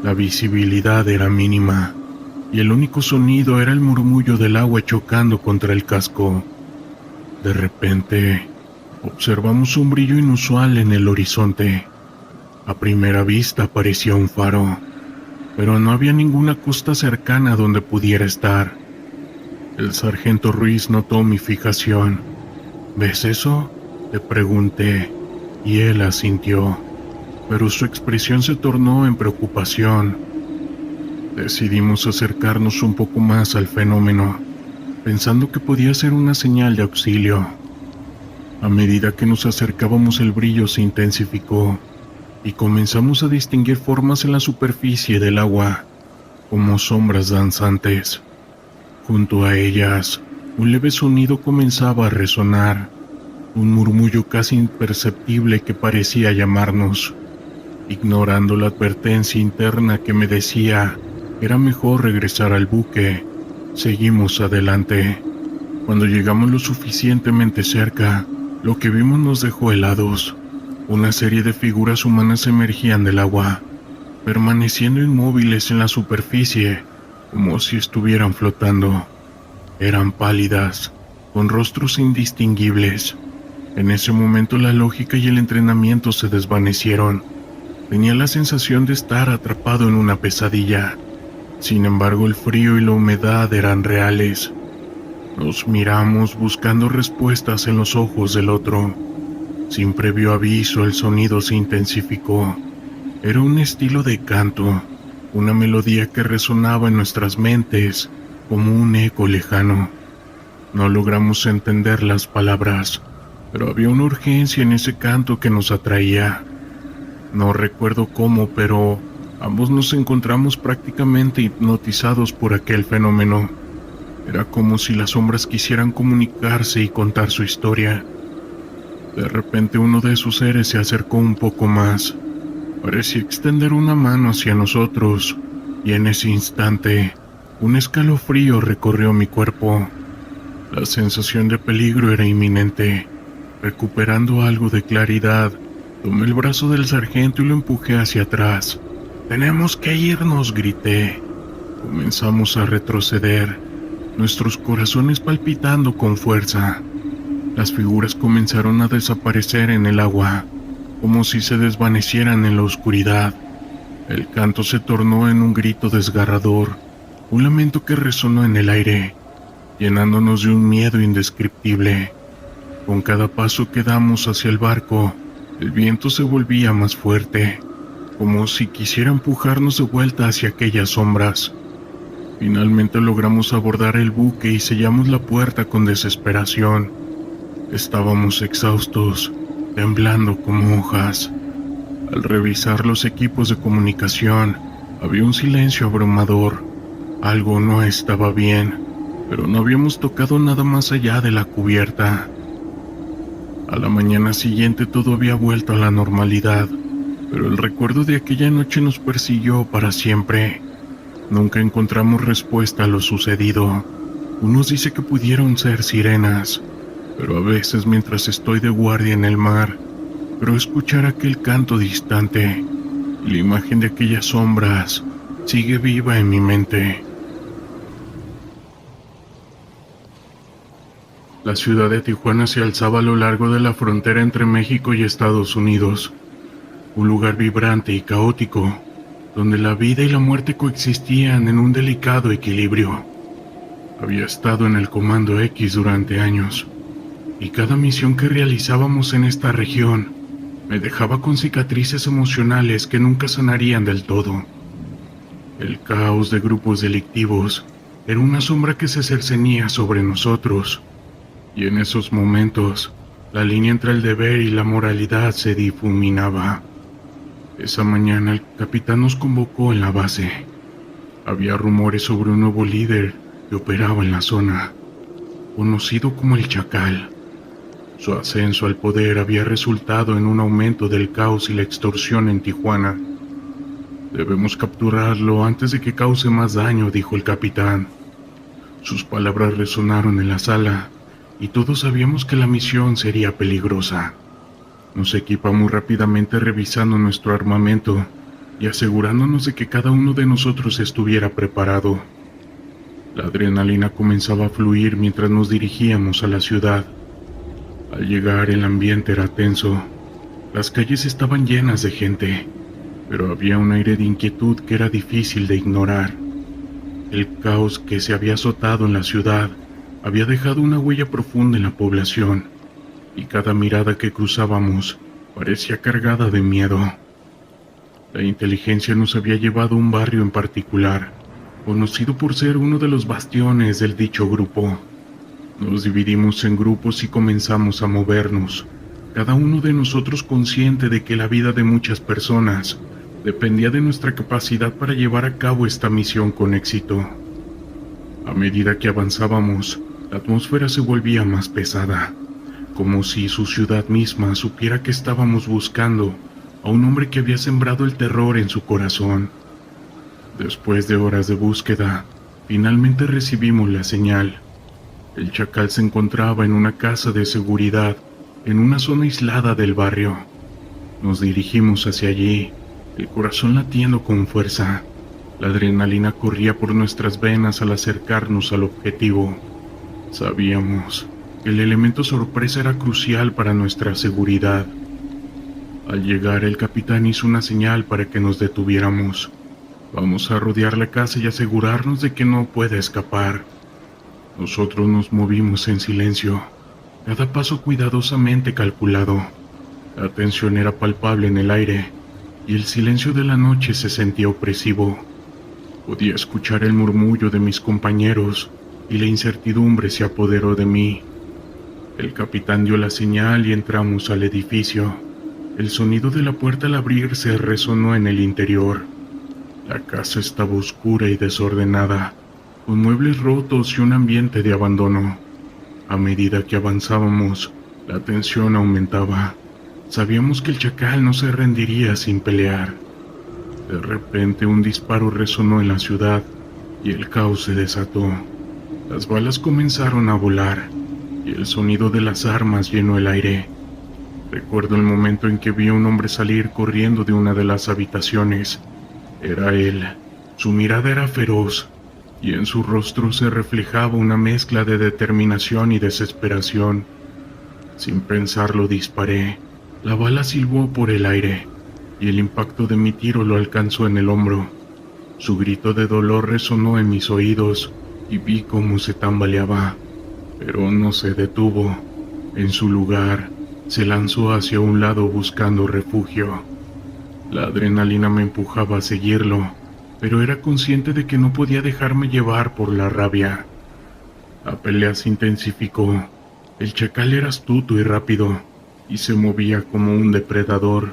[SPEAKER 1] La visibilidad era mínima, y el único sonido era el murmullo del agua chocando contra el casco. De repente, observamos un brillo inusual en el horizonte. A primera vista parecía un faro, pero no había ninguna costa cercana donde pudiera estar. El sargento Ruiz notó mi fijación. ¿Ves eso?, le pregunté, y él asintió, pero su expresión se tornó en preocupación. Decidimos acercarnos un poco más al fenómeno, pensando que podía ser una señal de auxilio. A medida que nos acercábamos, el brillo se intensificó y comenzamos a distinguir formas en la superficie del agua, como sombras danzantes. Junto a ellas, un leve sonido comenzaba a resonar, un murmullo casi imperceptible que parecía llamarnos. Ignorando la advertencia interna que me decía que era mejor regresar al buque, seguimos adelante. Cuando llegamos lo suficientemente cerca, lo que vimos nos dejó helados. Una serie de figuras humanas emergían del agua, permaneciendo inmóviles en la superficie, como si estuvieran flotando. Eran pálidas, con rostros indistinguibles. En ese momento la lógica y el entrenamiento se desvanecieron. Tenía la sensación de estar atrapado en una pesadilla. Sin embargo, el frío y la humedad eran reales. Nos miramos buscando respuestas en los ojos del otro. Sin previo aviso, el sonido se intensificó. Era un estilo de canto, una melodía que resonaba en nuestras mentes como un eco lejano. No logramos entender las palabras, pero había una urgencia en ese canto que nos atraía. No recuerdo cómo, pero ambos nos encontramos prácticamente hipnotizados por aquel fenómeno. Era como si las sombras quisieran comunicarse y contar su historia. De repente uno de sus seres se acercó un poco más. Parecía extender una mano hacia nosotros, y en ese instante, un escalofrío recorrió mi cuerpo. La sensación de peligro era inminente. Recuperando algo de claridad, tomé el brazo del sargento y lo empujé hacia atrás. «¡Tenemos que irnos!», grité. Comenzamos a retroceder, nuestros corazones palpitando con fuerza. Las figuras comenzaron a desaparecer en el agua, como si se desvanecieran en la oscuridad. El canto se tornó en un grito desgarrador, un lamento que resonó en el aire, llenándonos de un miedo indescriptible. Con cada paso que damos hacia el barco, el viento se volvía más fuerte, como si quisiera empujarnos de vuelta hacia aquellas sombras. Finalmente logramos abordar el buque y sellamos la puerta con desesperación. Estábamos exhaustos, temblando como hojas. Al revisar los equipos de comunicación, había un silencio abrumador. Algo no estaba bien, pero no habíamos tocado nada más allá de la cubierta. A la mañana siguiente todo había vuelto a la normalidad, pero el recuerdo de aquella noche nos persiguió para siempre. Nunca encontramos respuesta a lo sucedido. Unos dicen que pudieron ser sirenas, pero a veces mientras estoy de guardia en el mar, creo escuchar aquel canto distante y la imagen de aquellas sombras sigue viva en mi mente. La ciudad de Tijuana se alzaba a lo largo de la frontera entre México y Estados Unidos, un lugar vibrante y caótico, donde la vida y la muerte coexistían en un delicado equilibrio. Había estado en el Comando X durante años, y cada misión que realizábamos en esta región me dejaba con cicatrices emocionales que nunca sanarían del todo. El caos de grupos delictivos era una sombra que se cercenía sobre nosotros, y en esos momentos la línea entre el deber y la moralidad se difuminaba. Esa mañana el capitán nos convocó en la base. Había rumores sobre un nuevo líder que operaba en la zona, conocido como el Chacal. Su ascenso al poder había resultado en un aumento del caos y la extorsión en Tijuana. Debemos capturarlo antes de que cause más daño, dijo el capitán. Sus palabras resonaron en la sala, y todos sabíamos que la misión sería peligrosa. Nos equipamos rápidamente revisando nuestro armamento y asegurándonos de que cada uno de nosotros estuviera preparado. La adrenalina comenzaba a fluir mientras nos dirigíamos a la ciudad. Al llegar el ambiente era tenso. Las calles estaban llenas de gente, pero había un aire de inquietud que era difícil de ignorar. El caos que se había azotado en la ciudad había dejado una huella profunda en la población, y cada mirada que cruzábamos parecía cargada de miedo. La inteligencia nos había llevado a un barrio en particular, conocido por ser uno de los bastiones del dicho grupo. Nos dividimos en grupos y comenzamos a movernos, cada uno de nosotros consciente de que la vida de muchas personas dependía de nuestra capacidad para llevar a cabo esta misión con éxito. A medida que avanzábamos, la atmósfera se volvía más pesada, como si su ciudad misma supiera que estábamos buscando a un hombre que había sembrado el terror en su corazón. Después de horas de búsqueda, finalmente recibimos la señal. El Chacal se encontraba en una casa de seguridad en una zona aislada del barrio. Nos dirigimos hacia allí, el corazón latiendo con fuerza. La adrenalina corría por nuestras venas al acercarnos al objetivo. Sabíamos que el elemento sorpresa era crucial para nuestra seguridad. Al llegar, el capitán hizo una señal para que nos detuviéramos. Vamos a rodear la casa y asegurarnos de que no pueda escapar. Nosotros nos movimos en silencio, cada paso cuidadosamente calculado. La tensión era palpable en el aire, y el silencio de la noche se sentía opresivo. Podía escuchar el murmullo de mis compañeros, y la incertidumbre se apoderó de mí. El capitán dio la señal y entramos al edificio. El sonido de la puerta al abrirse resonó en el interior. La casa estaba oscura y desordenada, con muebles rotos y un ambiente de abandono. A medida que avanzábamos, la tensión aumentaba. Sabíamos que el Chacal no se rendiría sin pelear. De repente un disparo resonó en la ciudad y el caos se desató. Las balas comenzaron a volar y el sonido de las armas llenó el aire. Recuerdo el momento en que vi a un hombre salir corriendo de una de las habitaciones. Era él. Su mirada era feroz y en su rostro se reflejaba una mezcla de determinación y desesperación. Sin pensarlo disparé. La bala silbó por el aire y el impacto de mi tiro lo alcanzó en el hombro. Su grito de dolor resonó en mis oídos y vi cómo se tambaleaba, pero no se detuvo. En su lugar, se lanzó hacia un lado buscando refugio. La adrenalina me empujaba a seguirlo, pero era consciente de que no podía dejarme llevar por la rabia. La pelea se intensificó. El Chacal era astuto y rápido, y se movía como un depredador.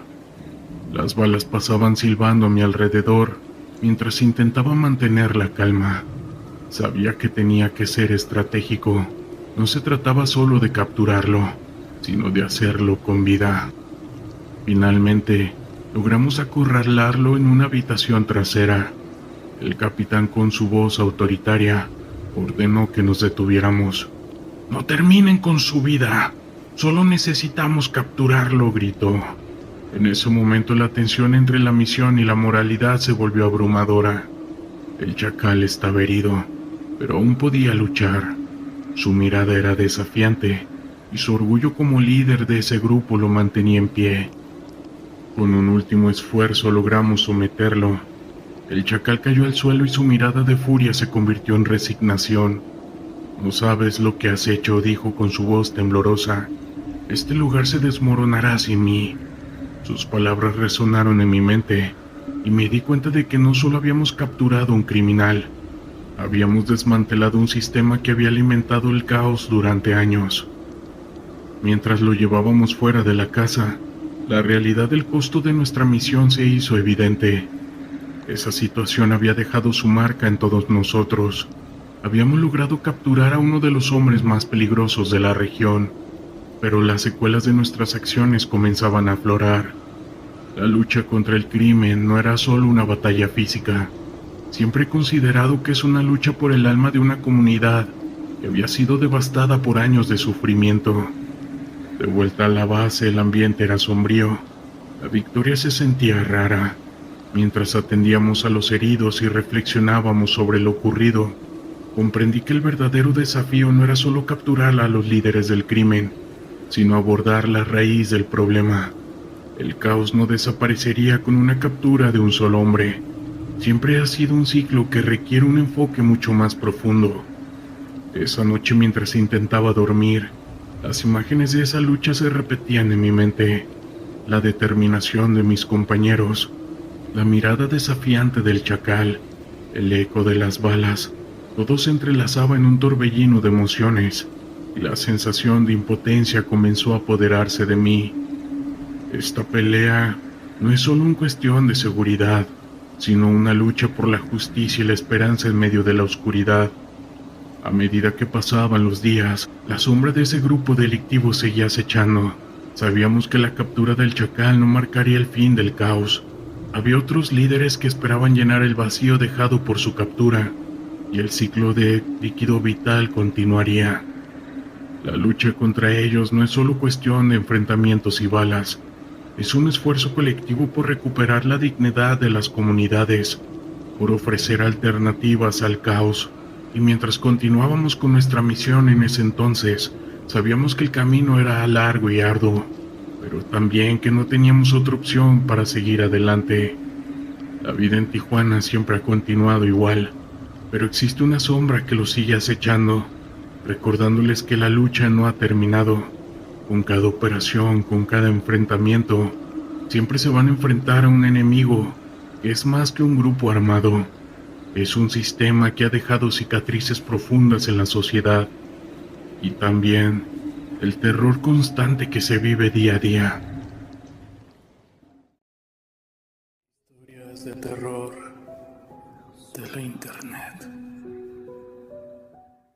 [SPEAKER 1] Las balas pasaban silbando a mi alrededor, mientras intentaba mantener la calma. Sabía que tenía que ser estratégico. No se trataba solo de capturarlo, sino de hacerlo con vida. Finalmente, logramos acorralarlo en una habitación trasera. El capitán, con su voz autoritaria, ordenó que nos detuviéramos. «No terminen con su vida, solo necesitamos capturarlo», gritó. En ese momento la tensión entre la misión y la moralidad se volvió abrumadora. El chacal estaba herido, pero aún podía luchar. Su mirada era desafiante, y su orgullo como líder de ese grupo lo mantenía en pie. Con un último esfuerzo logramos someterlo. El chacal cayó al suelo y su mirada de furia se convirtió en resignación. «No sabes lo que has hecho», dijo con su voz temblorosa. «Este lugar se desmoronará sin mí». Sus palabras resonaron en mi mente, y me di cuenta de que no solo habíamos capturado a un criminal, habíamos desmantelado un sistema que había alimentado el caos durante años. Mientras lo llevábamos fuera de la casa, la realidad del costo de nuestra misión se hizo evidente. Esa situación había dejado su marca en todos nosotros. Habíamos logrado capturar a uno de los hombres más peligrosos de la región, pero las secuelas de nuestras acciones comenzaban a aflorar. La lucha contra el crimen no era solo una batalla física. Siempre he considerado que es una lucha por el alma de una comunidad que había sido devastada por años de sufrimiento. De vuelta a la base, el ambiente era sombrío. La victoria se sentía rara. Mientras atendíamos a los heridos y reflexionábamos sobre lo ocurrido, comprendí que el verdadero desafío no era solo capturar a los líderes del crimen, sino abordar la raíz del problema. El caos no desaparecería con una captura de un solo hombre. Siempre ha sido un ciclo que requiere un enfoque mucho más profundo. Esa noche, mientras intentaba dormir, las imágenes de esa lucha se repetían en mi mente. La determinación de mis compañeros, la mirada desafiante del chacal, el eco de las balas, todo se entrelazaba en un torbellino de emociones, y la sensación de impotencia comenzó a apoderarse de mí. Esta pelea no es solo una cuestión de seguridad, sino una lucha por la justicia y la esperanza en medio de la oscuridad. A medida que pasaban los días, la sombra de ese grupo delictivo seguía acechando. Sabíamos que la captura del chacal no marcaría el fin del caos. Había otros líderes que esperaban llenar el vacío dejado por su captura, y el ciclo de líquido vital continuaría. La lucha contra ellos no es solo cuestión de enfrentamientos y balas, es un esfuerzo colectivo por recuperar la dignidad de las comunidades, por ofrecer alternativas al caos. Y mientras continuábamos con nuestra misión en ese entonces, sabíamos que el camino era largo y arduo, pero también que no teníamos otra opción para seguir adelante. La vida en Tijuana siempre ha continuado igual, pero existe una sombra que los sigue acechando, recordándoles que la lucha no ha terminado. Con cada operación, con cada enfrentamiento, siempre se van a enfrentar a un enemigo que es más que un grupo armado. Es un sistema que ha dejado cicatrices profundas en la sociedad, y también el terror constante que se vive día a día. Historias de terror de la internet.